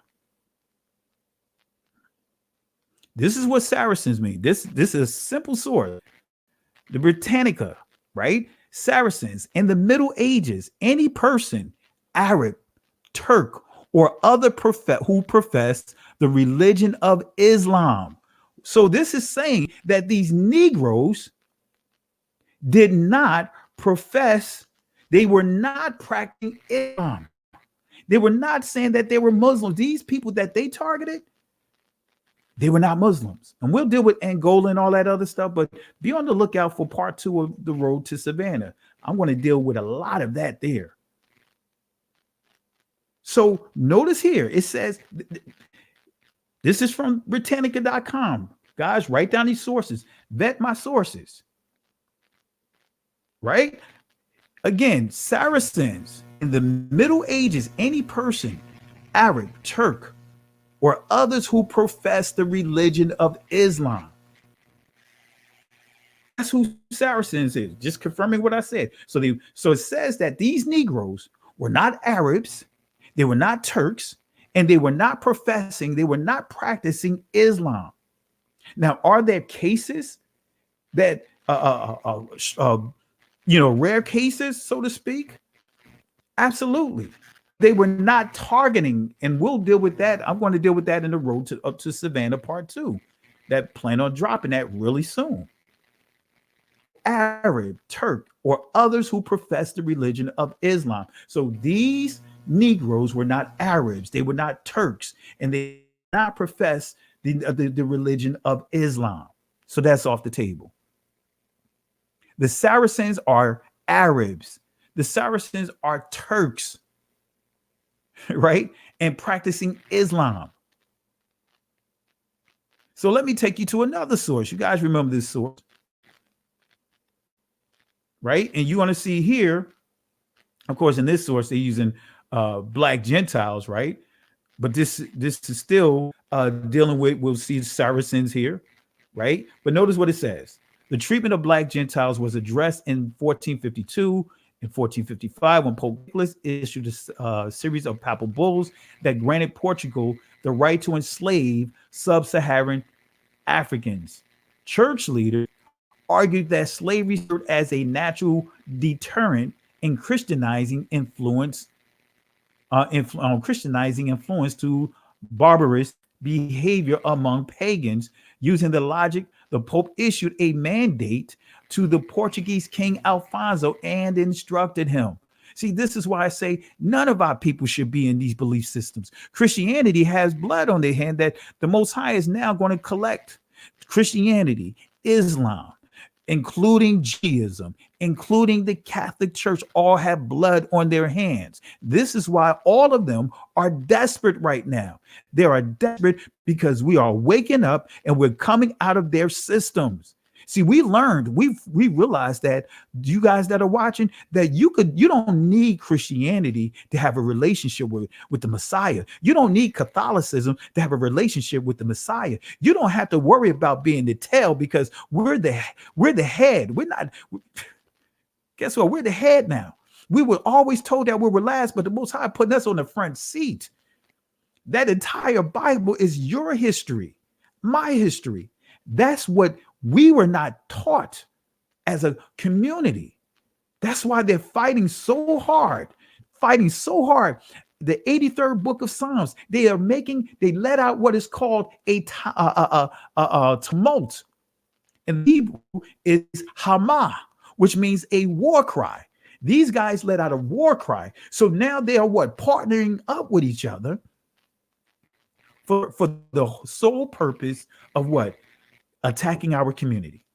This is what Saracens mean. This is a simple source. The Britannica, right? Saracens in the Middle Ages, any person, Arab, Turk, or other who professed the religion of Islam. So this is saying that these Negroes did not profess, they were not practicing Islam. They were not saying that they were Muslims. These people that they targeted, they were not Muslims. And we'll deal with Angola and all that other stuff, but be on the lookout for part 2 of The Road to Savannah. I'm going to deal with a lot of that there. So notice here, it says, this is from Britannica.com. Guys, write down these sources. Vet my sources. Right? Again, Saracens in the Middle Ages, any person, Arab, Turk, or others who profess the religion of Islam. That's who Saracens is, just confirming what I said. So it says that these Negroes were not Arabs, they were not Turks, and they were not professing, they were not practicing Islam. Now, are there cases that rare cases, so to speak? Absolutely. They were not targeting, and we'll deal with that. I'm going to deal with that in The Road up to Savannah part 2. That plan on dropping that really soon. Arab, Turk, or others who profess the religion of Islam. So these Negroes were not Arabs, they were not Turks, and they did not profess the religion of Islam. So that's off the table. The Saracens are Arabs. The Saracens are Turks, right? And practicing Islam. So let me take you to another source. You guys remember this source, right? And you want to see here, of course, in this source, they're using Black Gentiles, right? But this is still dealing with, we'll see Saracens here, right? But notice what it says. The treatment of Black Gentiles was addressed in 1452 and 1455 when Pope Nicholas issued a series of papal bulls that granted Portugal the right to enslave sub-Saharan Africans. Church leaders argued that slavery served as a natural deterrent in Christianizing influence to barbarous behavior among pagans. Using the logic, the Pope issued a mandate to the Portuguese King Alfonso and instructed him. See, this is why I say none of our people should be in these belief systems. Christianity has blood on their hand that the Most High is now going to collect. Christianity, Islam, including Judaism, including the Catholic Church, all have blood on their hands. This is why all of them are desperate right now. They are desperate because we are waking up and we're coming out of their systems. See, we learned, we realized that, you guys that are watching, that you don't need Christianity to have a relationship with the Messiah. You don't need Catholicism to have a relationship with the Messiah. You don't have to worry about being the tail because we're the head. We're not, guess what? We're the head now. We were always told that we were last, but the Most High putting us on the front seat. That entire Bible is your history, my history. That's what we were not taught as a community. That's why they're fighting so hard. The 83rd book of Psalms, they let out what is called a tumult. In Hebrew is Hamah, which means a war cry. These guys let out a war cry. So now they are partnering up with each other for the sole purpose of attacking our community.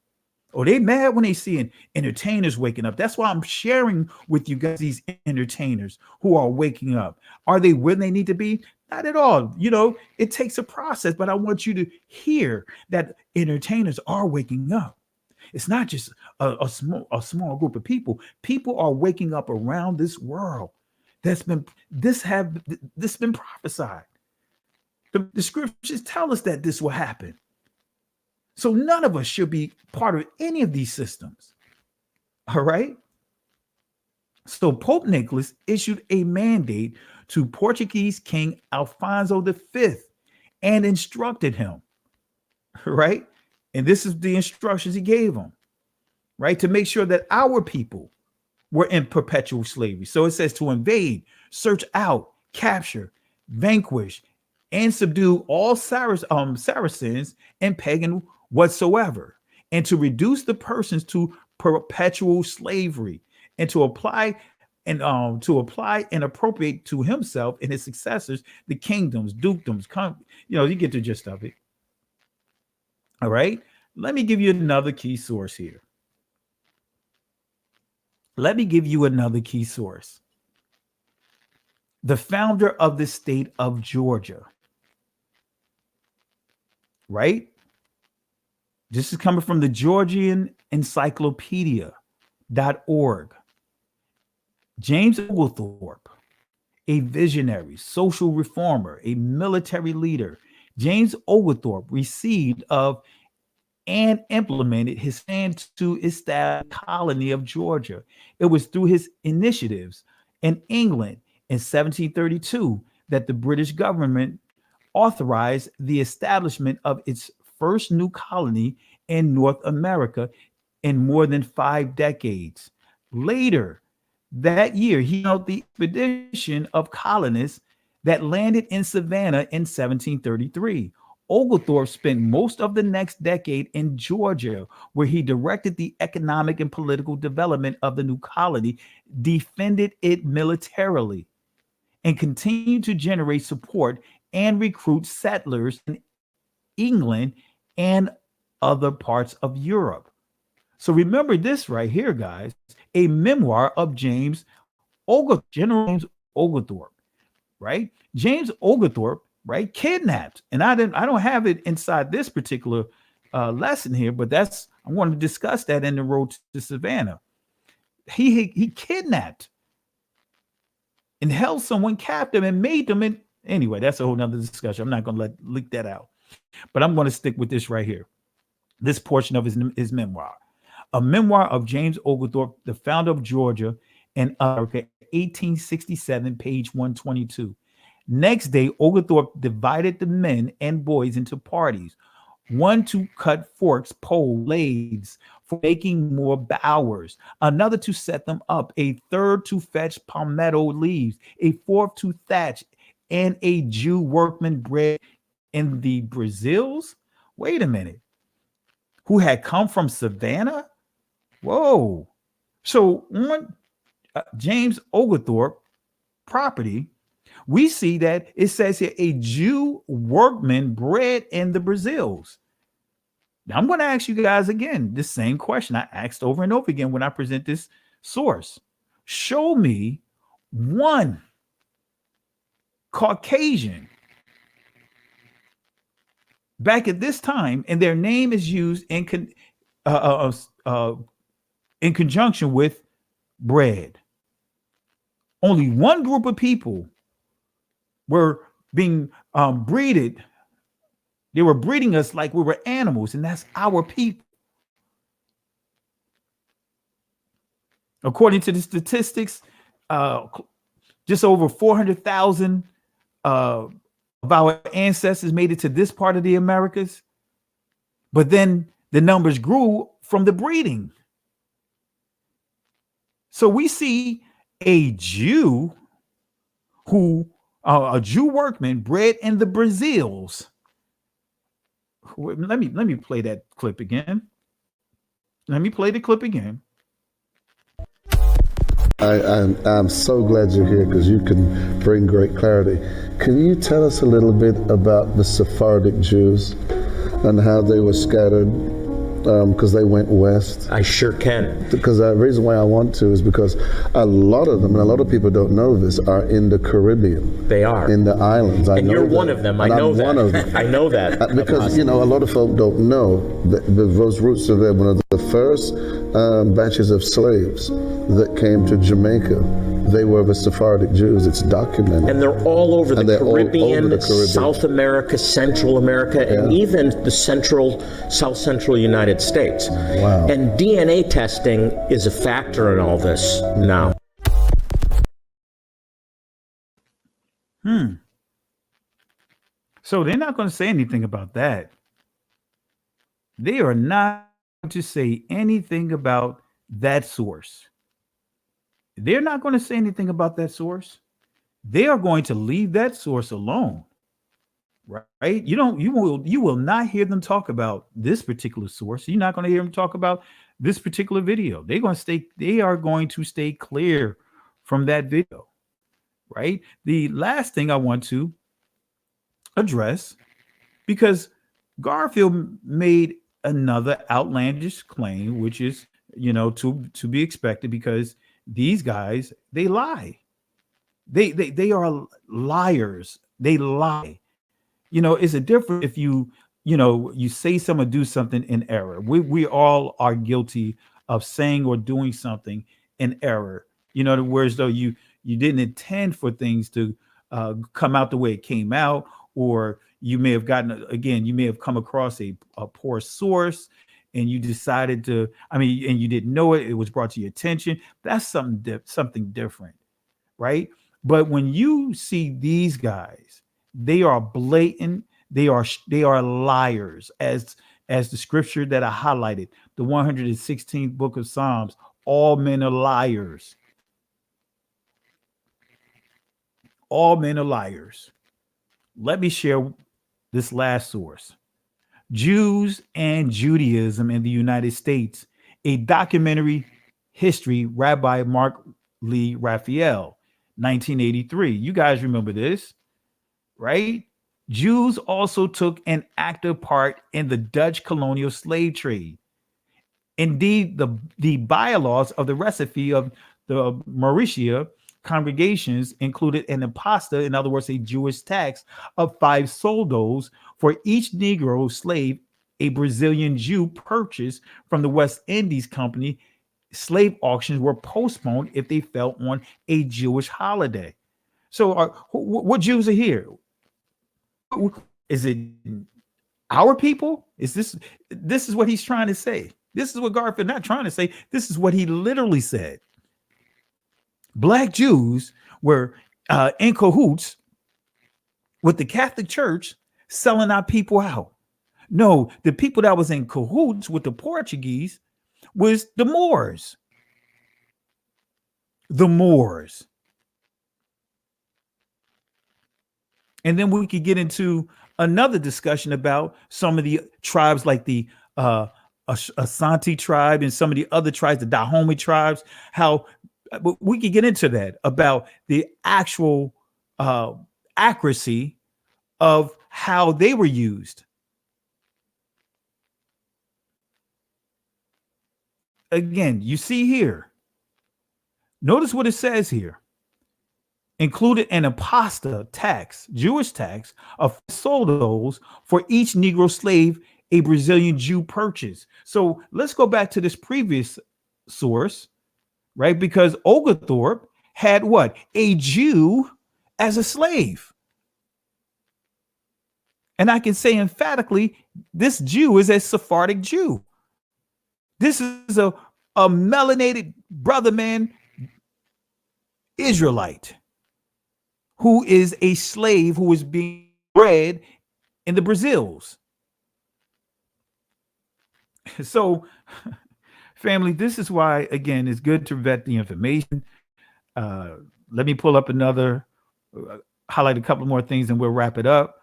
Oh, they mad when they see entertainers waking up. That's why I'm sharing with you guys these entertainers who are waking up. Are they where they need to be? Not at all. You know, it takes a process, but I want you to hear that entertainers are waking up. It's not just a small group of people. People are waking up around this world. This been prophesied. The scriptures tell us that this will happen. So none of us should be part of any of these systems. All right. So Pope Nicholas issued a mandate to Portuguese King Alfonso V and instructed him, right? And this is the instructions he gave him, right? To make sure that our people were in perpetual slavery. So it says to invade, search out, capture, vanquish, and subdue all Saracens and pagan whatsoever, and to reduce the persons to perpetual slavery, and to apply and appropriate to himself and his successors the kingdoms, dukedoms. You get the gist of it. All right. Let me give you another key source here. The founder of the state of Georgia, right? This is coming from the Georgian Encyclopedia.org. James Oglethorpe, a visionary, social reformer, a military leader. James Oglethorpe received of and implemented his plan to establish the colony of Georgia. It was through his initiatives in England in 1732 that the British government authorized the establishment of its first new colony in North America in more than 5 decades. Later that year, he held the expedition of colonists that landed in Savannah in 1733. Oglethorpe spent most of the next decade in Georgia, where he directed the economic and political development of the new colony, defended it militarily, and continued to generate support and recruit settlers in England and other parts of Europe. So remember this right here, guys, a memoir of James Oglethorpe, General James Oglethorpe, right? James Oglethorpe, right, kidnapped. And I don't have it inside this particular lesson here, but I want to discuss that in the road to Savannah. He kidnapped and held someone captive and made them in. Anyway, that's a whole nother discussion. I'm not going to leak that out, but I'm going to stick with this right here. This portion of his memoir, a memoir of James Oglethorpe, the founder of Georgia and America, 1867, page 122. Next day, Oglethorpe divided the men and boys into parties, one to cut forks, poles, lathes for making more bowers, another to set them up, a third to fetch palmetto leaves, a fourth to thatch, and a Jew workman bred in the Brazils. Wait a minute. Who had come from Savannah? Whoa. So on James Oglethorpe property, we see that it says here a Jew workman bred in the Brazils. Now I'm going to ask you guys again the same question I asked over and over again when I present this source. Show me one Caucasian back at this time, and their name is used in conjunction with bread. Only one group of people were being breeded. They were breeding us like we were animals, and that's our people. According to the statistics, just over 400,000 of our ancestors made it to this part of the Americas. But then the numbers grew from the breeding. So we see a Jew a Jew workman bred in the Brazils. Let me play that clip again. Let me play the clip again. I'm so glad you're here because you can bring great clarity. Can you tell us a little bit about the Sephardic Jews and how they were scattered because they went west? I sure can. Because the reason why I want to is because a lot of them, and a lot of people don't know this, are in the Caribbean. They are. In the islands. And you're one of them. I know that. I'm one of them. I know that. Because, you know, a lot of folk don't know that those roots are there. One of the first batches of slaves that came to Jamaica, they were the Sephardic Jews. It's documented. And they're all over the Caribbean, South America, Central America, and even the South Central United States. Wow. And DNA testing is a factor in all this now. So they're not going to say anything about that. They are not going to say anything about that source. They're not going to say anything about that source. They are going to leave that source alone. Right? You will not hear them talk about this particular source. You're not going to hear them talk about this particular video. They are going to stay clear from that video. Right? The last thing I want to address, because Garfield made another outlandish claim, which is, to be expected, because these guys, they lie. They are liars. They lie. It's a difference if you say someone do something in error. We all are guilty of saying or doing something in error. Whereas though you didn't intend for things to come out the way it came out, or you may have come across a poor source and you decided to, and you didn't know it was brought to your attention. That's something different, right? But when you see these guys, they are blatant, they are liars, as the scripture that I highlighted, the 116th book of Psalms, all men are liars. All men are liars. Let me share this last source. Jews and Judaism in the United States, a documentary history, Rabbi Mark Lee Raphael, 1983. You guys remember this, right? Jews also took an active part in the Dutch colonial slave trade. Indeed, the bylaws of the recipe of the Mauritius congregations included an imposta, in other words, a Jewish tax of 5 soldos for each Negro slave a Brazilian Jew purchased from the West Indies Company. Slave auctions were postponed if they fell on a Jewish holiday. So what Jews are here? Is it our people? This is what he's trying to say. This is what Garfield not trying to say. This is what he literally said. Black Jews were in cahoots with the Catholic Church selling our people out. No, the people that was in cahoots with the Portuguese was the Moors. The Moors. And then we could get into another discussion about some of the tribes like the Asante tribe and some of the other tribes, the Dahomey tribes, how we could get into that, about the actual accuracy of how they were used. Again, you see here, notice what it says here. Included an imposta tax, Jewish tax of soldos for each Negro slave a Brazilian Jew purchased. So let's go back to this previous source, right? Because Oglethorpe had what? A Jew as a slave. And I can say emphatically, this Jew is a Sephardic Jew. This is a melanated brother man Israelite who is a slave who is being bred in the Brazils. So, family, this is why, again, it's good to vet the information. Let me pull up another, highlight a couple more things, and we'll wrap it up.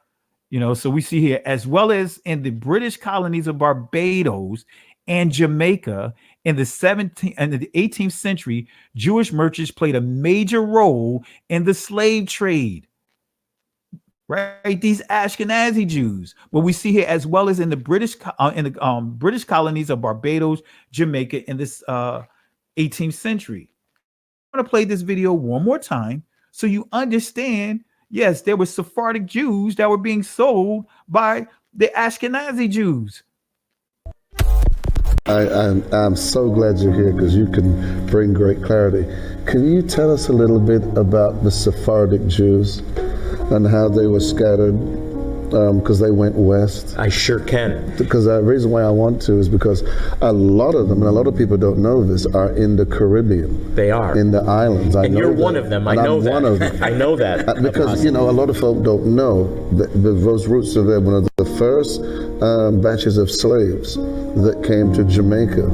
So we see here, as well as in the British colonies of Barbados and Jamaica in the 17th and the 18th century, Jewish merchants played a major role in the slave trade. right? These Ashkenazi Jews, what we see here, as well as in the British British colonies of Barbados, Jamaica, in this 18th century. I'm going to play this video one more time so you understand. Yes, there were Sephardic Jews that were being sold by the Ashkenazi Jews. I'm so glad you're here because you can bring great clarity. Can you tell us a little bit about the Sephardic Jews and how they were scattered because they went west? I sure can. Because the reason why I want to is because a lot of them, and a lot of people don't know this, are in the Caribbean. They are. In the islands. And you're one of them. I know that. I'm one of them. I know that. Because, you know, a lot of folk don't know that those roots are there. One of the first batches of slaves that came to Jamaica,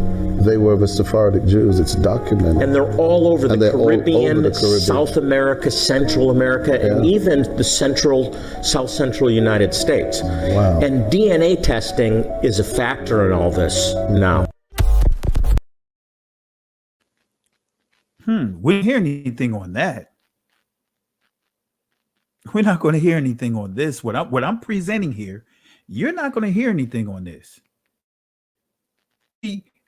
they were the Sephardic Jews. It's documented. And they're all over the Caribbean, South America, Central America, and even the South Central United States. Wow. And DNA testing is a factor in all this now. We didn't hear anything on that. We're not going to hear anything on this. What I'm presenting here, you're not going to hear anything on this.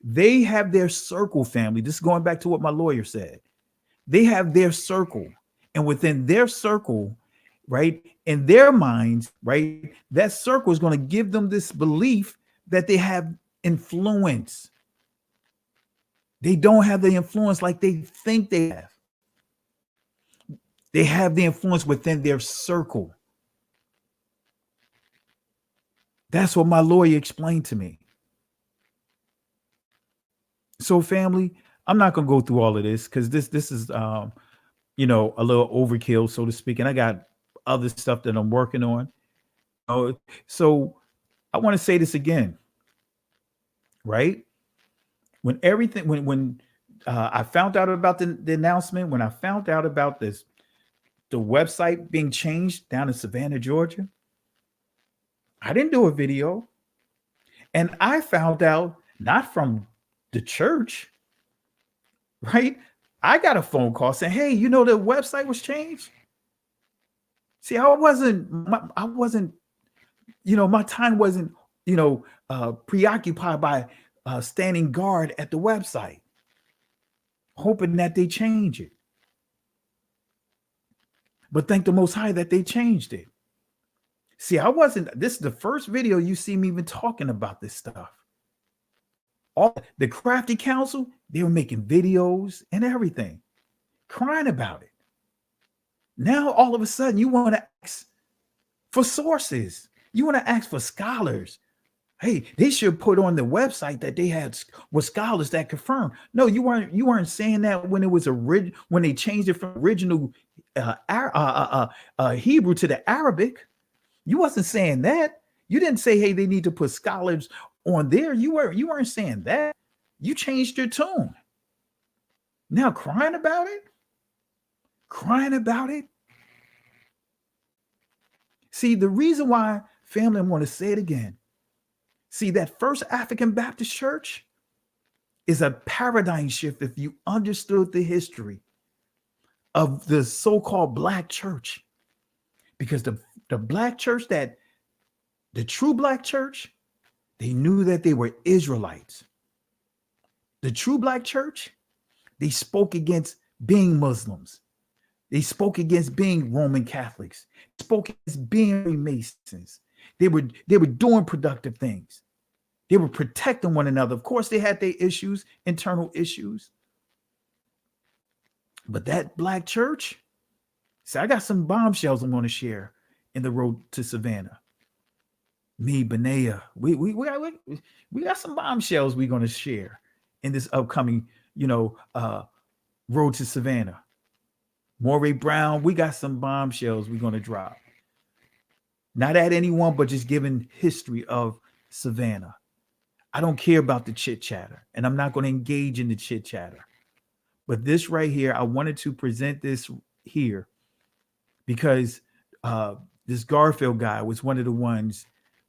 They have their circle, family. This is going back to what my lawyer said. They have their circle, and within their circle, right, in their minds, right, that circle is going to give them this belief that they have influence. They don't have the influence like they think they have. They have the influence within their circle. That's what my lawyer explained to me. So, family, I'm not going to go through all of this because this is, you know, a little overkill, so to speak. And I got other stuff that I'm working on. So I want to say this again, right? When I found out about the announcement, when I found out about the website being changed down in Savannah, Georgia, I didn't do a video. And I found out not from the church, right? I got a phone call saying, hey, you know, the website was changed. See, I wasn't, you know, my time wasn't, you know, preoccupied by standing guard at the website, hoping that they change it. But thank the Most High that they changed it. See, this is the first video you see me even talking about this stuff. All the Crafty Council, they were making videos and everything, crying about it. Now, all of a sudden, you want to ask for sources. You want to ask for scholars. Hey, they should put on the website that they had with scholars that confirm. No, you weren't saying that when it was when they changed it from original Hebrew to the Arabic. You wasn't saying that. You didn't say, hey, they need to put scholars on there. You weren't saying that. You changed your tune. Now crying about it? Crying about it? See, the reason why, family, I want to say it again. See, that First African Baptist Church is a paradigm shift if you understood the history of the so-called Black church. Because the Black church, the true Black church, they knew that they were Israelites. The true Black church, they spoke against being Muslims. They spoke against being Roman Catholics. They spoke against being Freemasons. They were doing productive things. They were protecting one another. Of course, they had their issues, internal issues. But that Black church, see, I got some bombshells I'm going to share in the road to Savannah. Me, Benea, we got some bombshells we're going to share in this upcoming, road to Savannah. Moray Brown, we got some bombshells we're going to drop. Not at anyone, but just giving history of Savannah. I don't care about the chit chatter, and I'm not going to engage in the chit chatter. But this right here, I wanted to present this here because this Garfield guy was one of the ones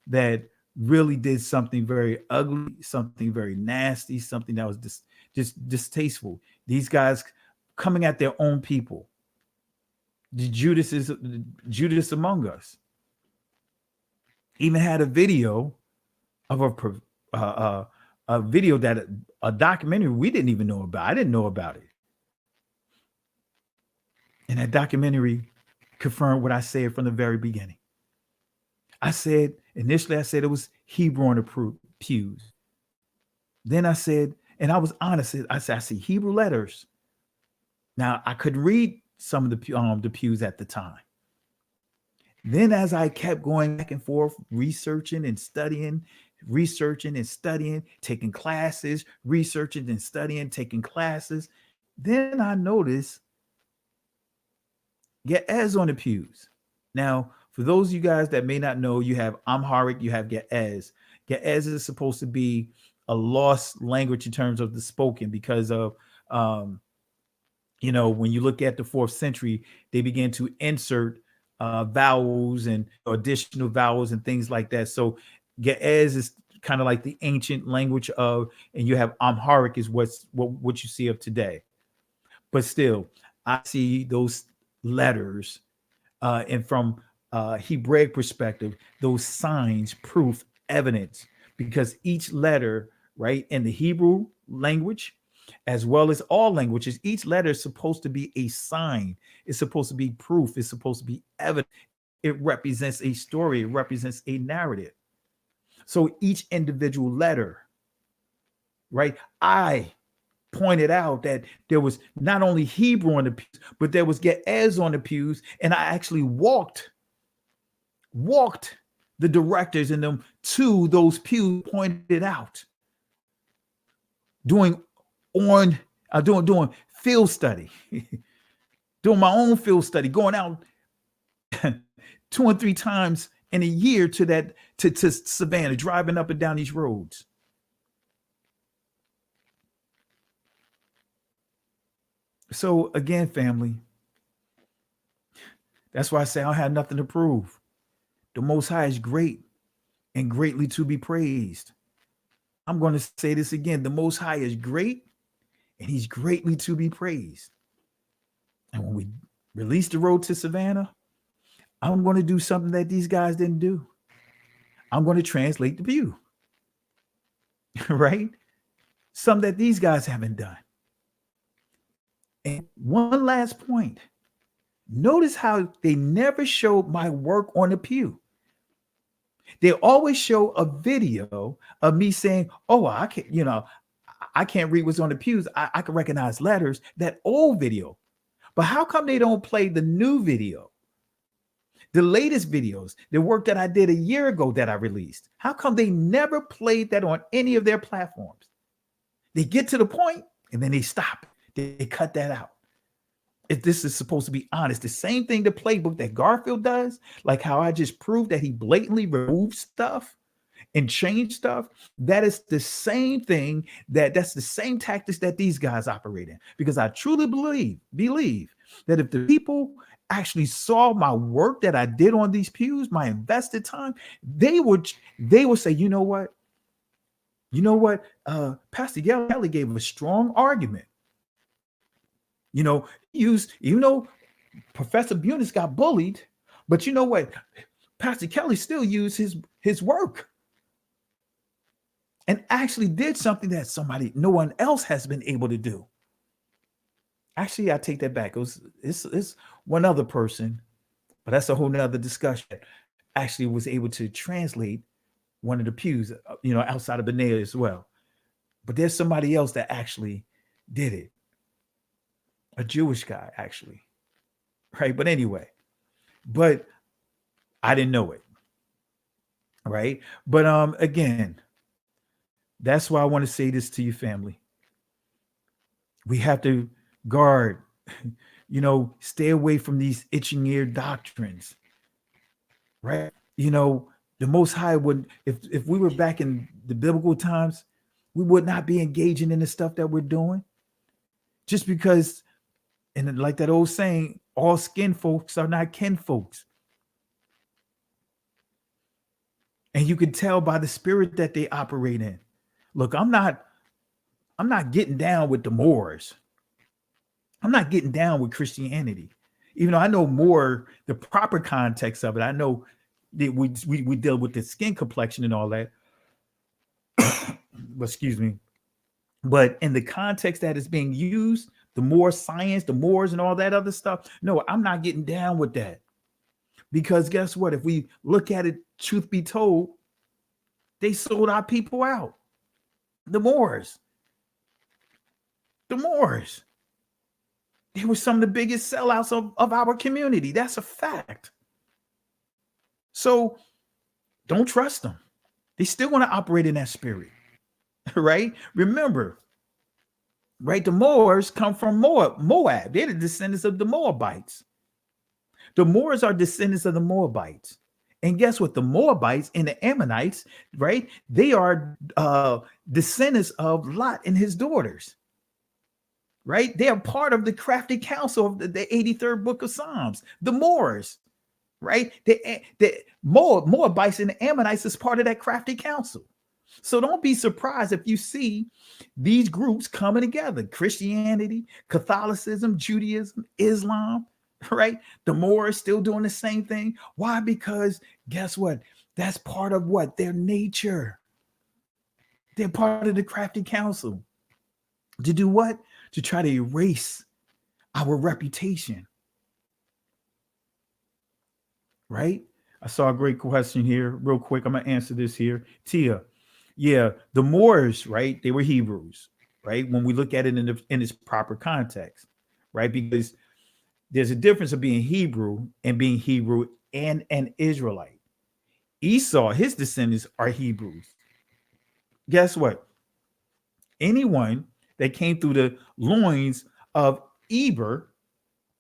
that really did something very ugly, something very nasty, something that was just distasteful. These guys coming at their own people. The Judas among us. even had a video of a video that a documentary we didn't even know about. I didn't know about it. And that documentary confirmed what I said from the very beginning. I said, initially, I said it was Hebrew on the pews. Then I said, and I was honest, I said, I see Hebrew letters. Now, I could read some of the pews at the time. Then as I kept going back and forth, researching and studying, taking classes, researching and studying, taking classes, then I noticed Ge'ez on the pews. Now, for those of you guys that may not know, you have Amharic, you have Ge'ez. Ge'ez is supposed to be a lost language in terms of the spoken because of, when you look at the 4th century, they began to insert vowels and additional vowels and things like that. So Ge'ez is kind of like the ancient language of, and you have Amharic is what you see of today. But still, I see those letters and from Hebraic perspective, those signs, proof, evidence, because each letter, right, in the Hebrew language, as well as all languages, each letter is supposed to be a sign. It's supposed to be proof. It's supposed to be evidence. It represents a story. It represents a narrative. So each individual letter, right, I pointed out that there was not only Hebrew on the pews, but there was Ge'ez on the pews. And I actually walked the directors in them to those pews, pointed out, doing field study, doing my own field study, going out 2 and 3 times in a year to Savannah, driving up and down these roads. So again, family, that's why I say I don't have nothing to prove. The Most High is great and greatly to be praised. I'm going to say this again. The Most High is great and he's greatly to be praised. And when we release the road to Savannah, I'm going to do something that these guys didn't do. I'm going to translate the view, right? Something that these guys haven't done. And one last point. Notice how they never showed my work on the pew. They always show a video of me saying, oh, I can't read what's on the pews. I can recognize letters, that old video. But how come they don't play the new video? The latest videos, the work that I did a year ago that I released. How come they never played that on any of their platforms? They get to the point and then they stop. They cut that out. If this is supposed to be honest, the same thing, the playbook that Garfield does, like how I just proved that he blatantly removed stuff and changed stuff, that is the same thing, that's the same tactics that these guys operate in. Because I truly believe that if the people actually saw my work that I did on these pews, my invested time, they would say, you know what, Pastor Kelly gave a strong argument. Professor Bunis got bullied, but you know what? Pastor Kelly still used his work and actually did something that no one else has been able to do. Actually, I take that back. It's one other person, but that's a whole nother discussion. Actually was able to translate one of the pews, outside of Benea as well. But there's somebody else that actually did it. A Jewish guy, actually. Right? But anyway, I didn't know it. Right? But again, that's why I want to say this to you, family. We have to guard, stay away from these itching ear doctrines. Right? The Most High would, if we were back in the biblical times, we would not be engaging in the stuff that we're doing. Just because, and like that old saying, all skin folks are not kin folks. And you can tell by the spirit that they operate in. Look, I'm not getting down with the Moors. I'm not getting down with Christianity. Even though I know more the proper context of it. I know we deal with the skin complexion and all that. Excuse me. But in the context that is being used, the more science, the Moors and all that other stuff, no, I'm not getting down with that. Because guess what? If we look at it, truth be told, they sold our people out. The Moors. The Moors. They were some of the biggest sellouts of our community. That's a fact. So don't trust them. They still want to operate in that spirit, right? Remember, right? The Moors come from Moab. They're the descendants of the Moabites. The Moors are descendants of the Moabites. And guess what? The Moabites and the Ammonites, right? They are descendants of Lot and his daughters, right? They are part of the crafty council of the 83rd book of Psalms, the Moors, right? The Moabites and the Ammonites is part of that crafty council. So don't be surprised if you see these groups coming together: Christianity, Catholicism, Judaism, Islam, right? The Moors still doing the same thing. Why? Because guess what? That's part of what? Their nature. They're part of the crafty council. To do what? To try to erase our reputation. Right? I saw a great question here. Real quick, I'm going to answer this here. Tia, yeah, the Moors, right? They were Hebrews, right? When we look at it in its proper context, right? Because there's a difference of being Hebrew and being Hebrew and an Israelite. Esau, his descendants are Hebrews. Guess what? Anyone that came through the loins of Eber,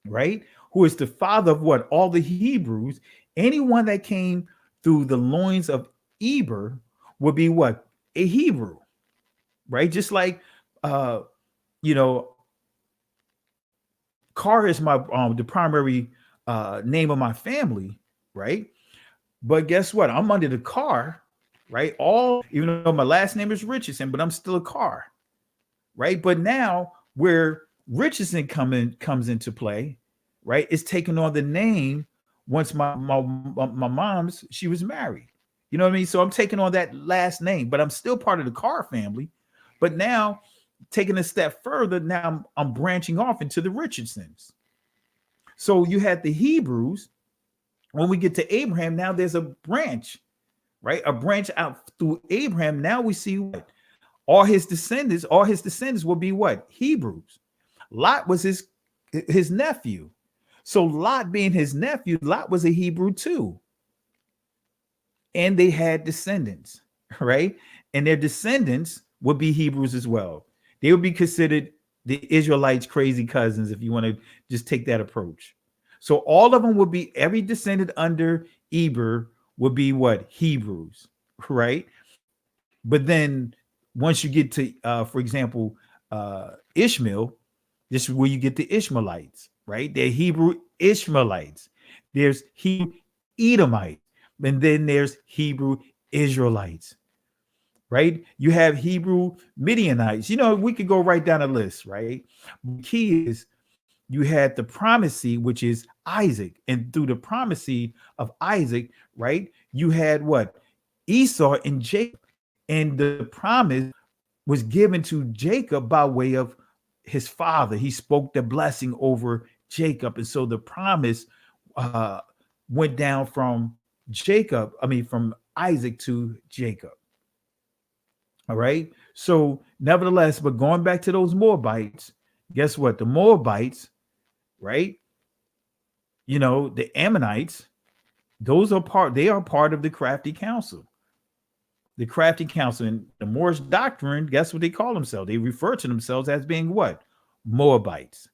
right, who is the father of what? All the Hebrews. Anyone that came through the loins of Eber would be what? A Hebrew, right? Just like, you know, Carr is my the primary name of my family, right? But guess what? I'm under the Carr, right? Even though my last name is Richardson, but I'm still a Carr, right? But now where Richardson comes into play, right? It's taking on the name once my mom's, she was married. You know what I mean? So I'm taking on that last name, but I'm still part of the Carr family. But now, taking a step further, now I'm branching off into the Richardsons. So you had the Hebrews. When we get to Abraham, now there's a branch, right? A branch out through Abraham. Now we see what? All his descendants will be what? Hebrews. Lot was his nephew. So Lot being his nephew, Lot was a Hebrew too. And they had descendants, right? And their descendants would be Hebrews as well. They would be considered the Israelites' crazy cousins, if you want to just take that approach. So all of them would be, every descendant under Eber would be what? Hebrews, right? But then once you get to, for example, Ishmael, this is where you get the Ishmaelites, right? They're Hebrew Ishmaelites. There's Hebrew Edomites. And then there's Hebrew Israelites, right? You have Hebrew Midianites. You know, we could go right down the list, right? The key is you had the promised seed, which is Isaac. And through the promised seed of Isaac, right, you had what? Esau and Jacob. And the promise was given to Jacob by way of his father. He spoke the blessing over Jacob. And so the promise went down from from Isaac to Jacob. All right. So nevertheless, but going back to those Moabites, guess what? The Moabites, right? You know, the Ammonites, they are part of the crafty council. The crafty council. And the Moorish doctrine, guess what they call themselves? They refer to themselves as being what? Moabites.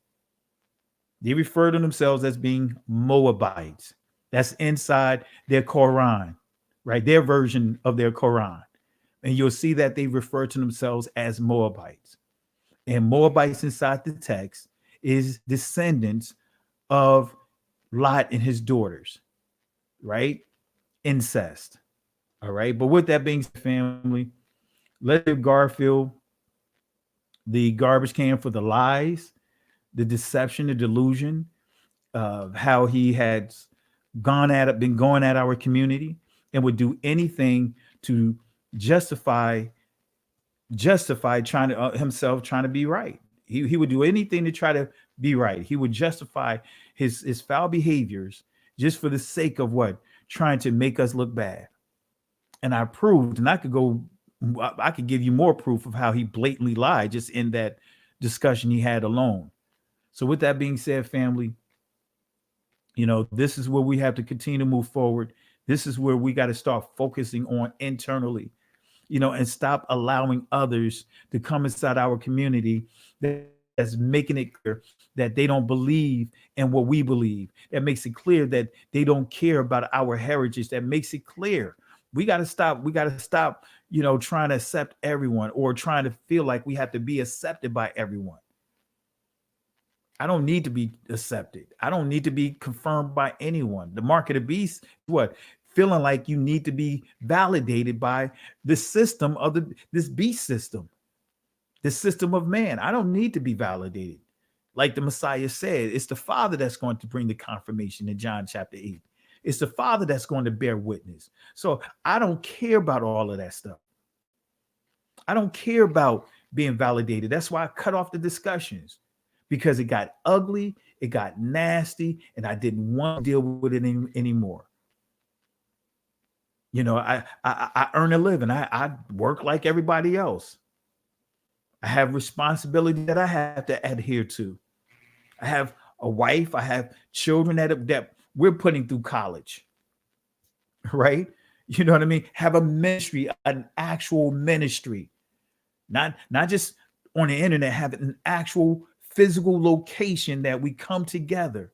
They refer to themselves as being Moabites. That's inside their Quran, right? Their version of their Quran. And you'll see that they refer to themselves as Moabites. And Moabites inside the text is descendants of Lot and his daughters, right? Incest. All right. But with that being said, family, let's give Garfield the garbage can for the lies, the deception, the delusion of how he had been going at our community and would do anything to justify trying to himself trying to be right. He would do anything to try to be right. He would justify his foul behaviors just for the sake of what? Trying to make us look bad. And I proved, and I could give you more proof of how he blatantly lied just in that discussion he had alone. So with that being said, family, this is where we have to continue to move forward. This is where we got to start focusing on internally, and stop allowing others to come inside our community that's making it clear that they don't believe in what we believe. That makes it clear that they don't care about our heritage. That makes it clear. We got to stop. We got to stop, trying to accept everyone or trying to feel like we have to be accepted by everyone. I don't need to be accepted. I don't need to be confirmed by anyone. The mark of the beast, what? Feeling like you need to be validated by the system of this beast system, the system of man. I don't need to be validated. Like the Messiah said, it's the Father that's going to bring the confirmation in John chapter 8. It's the Father that's going to bear witness. So I don't care about all of that stuff. I don't care about being validated. That's why I cut off the discussions, because it got ugly, it got nasty, and I didn't want to deal with it anymore. I earn a living. I work like everybody else. I have responsibility that I have to adhere to. I have a wife. I have children that we're putting through college, right? You know what I mean? Have a ministry, an actual ministry, not just on the internet. Have an actual physical location that we come together,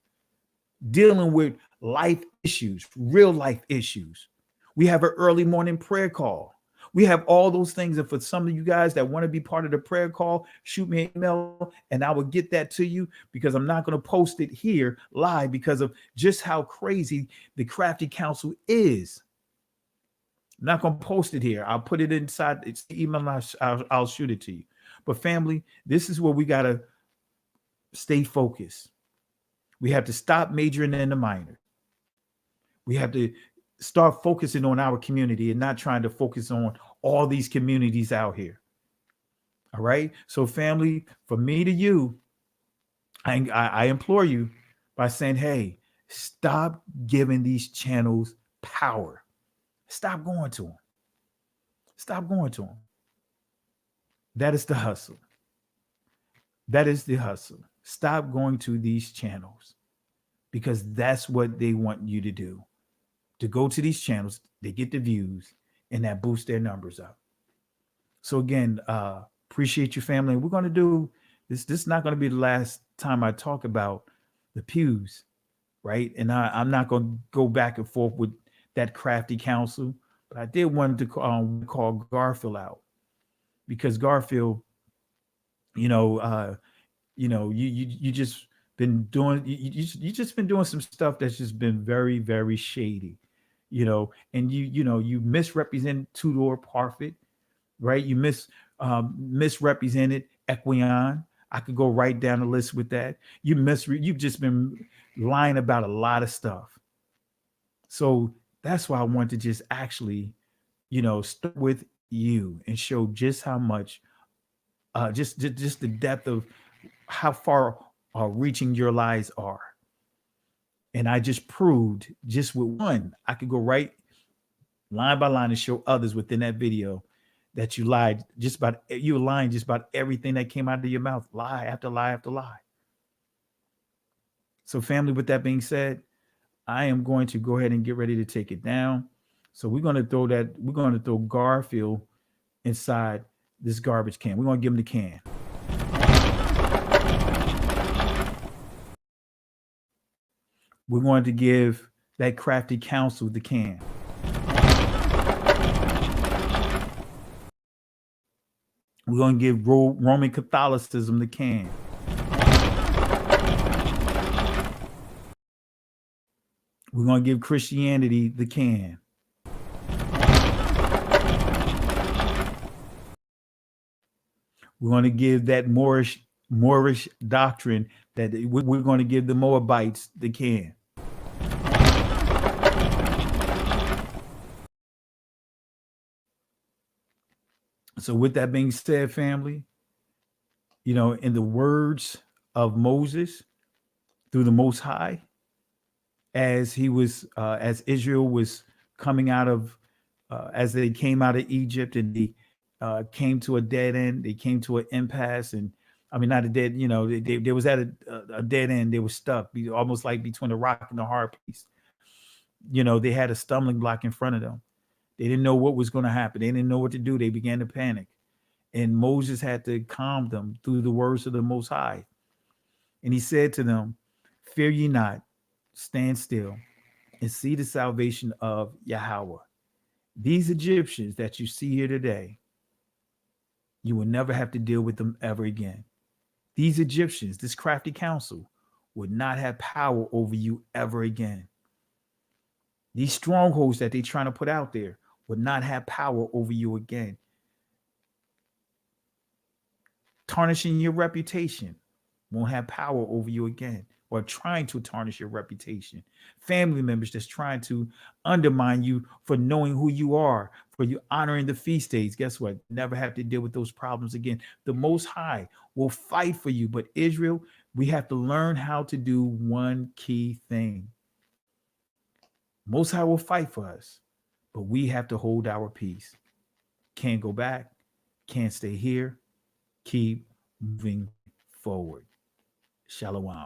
dealing with life issues, real life issues. We have an early morning prayer call. We have all those things. And for some of you guys that want to be part of the prayer call, shoot me an email and I will get that to you, because I'm not going to post it here live because of just how crazy the Crafty Council is. I'm not going to post it here. I'll put it inside. It's the email and I'll shoot it to you. But family, this is where we got to stay focused. We have to stop majoring in the minor. We have to start focusing on our community and not trying to focus on all these communities out here. All right. So family, from me to you, I implore you by saying, hey, stop giving these channels power. Stop going to them. Stop going to them. That is the hustle. That is the hustle. Stop going to these channels, because that's what they want you to do. To go to these channels, they get the views, and that boosts their numbers up. So again, appreciate your family. We're going to do this. This is not going to be the last time I talk about the pews, right? And I'm not going to go back and forth with that Crafty Council, but I did want to call Garfield out, because Garfield, you just been doing you just been doing some stuff that's just been very, very shady, and you misrepresented Tudor Parfit, right? You misrepresented Equian. I could go right down the list with that. You've just been lying about a lot of stuff. So that's why I want to just actually, start with you and show just how much, just the depth of how far reaching your lies are. And I just proved, just with one, I could go right line by line and show others within that video that you lied you were lying just about everything that came out of your mouth, lie after lie after lie. So family, with that being said, I am going to go ahead and get ready to take it down. So we're going to throw Garfield inside this garbage can. We're going to give him the can. We're going to give that Crafty Council the can. We're going to give Roman Catholicism the can. We're going to give Christianity the can. We're going to give that Moorish doctrine that we're going to give the Moabites the can. So with that being said, family, in the words of Moses through the Most High, as Israel was coming out of, as they came out of Egypt and they came to a dead end, they came to an impasse, and I mean, not a dead, they was at a dead end. They were stuck, almost like between a rock and a hard place. They had a stumbling block in front of them. They didn't know what was going to happen. They didn't know what to do. They began to panic. And Moses had to calm them through the words of the Most High. And he said to them, "Fear ye not, stand still, and see the salvation of Yahweh. These Egyptians that you see here today, you will never have to deal with them ever again. These Egyptians, this crafty council, would not have power over you ever again. These strongholds that they're trying to put out there would not have power over you again. Tarnishing your reputation won't have power over you again, or trying to tarnish your reputation. Family members that's trying to undermine you for knowing who you are, for you honoring the feast days. Guess what? Never have to deal with those problems again. The Most High will fight for you. But Israel, we have to learn how to do one key thing. Most High will fight for us, but we have to hold our peace. Can't go back, can't stay here. Keep moving forward. Shalom.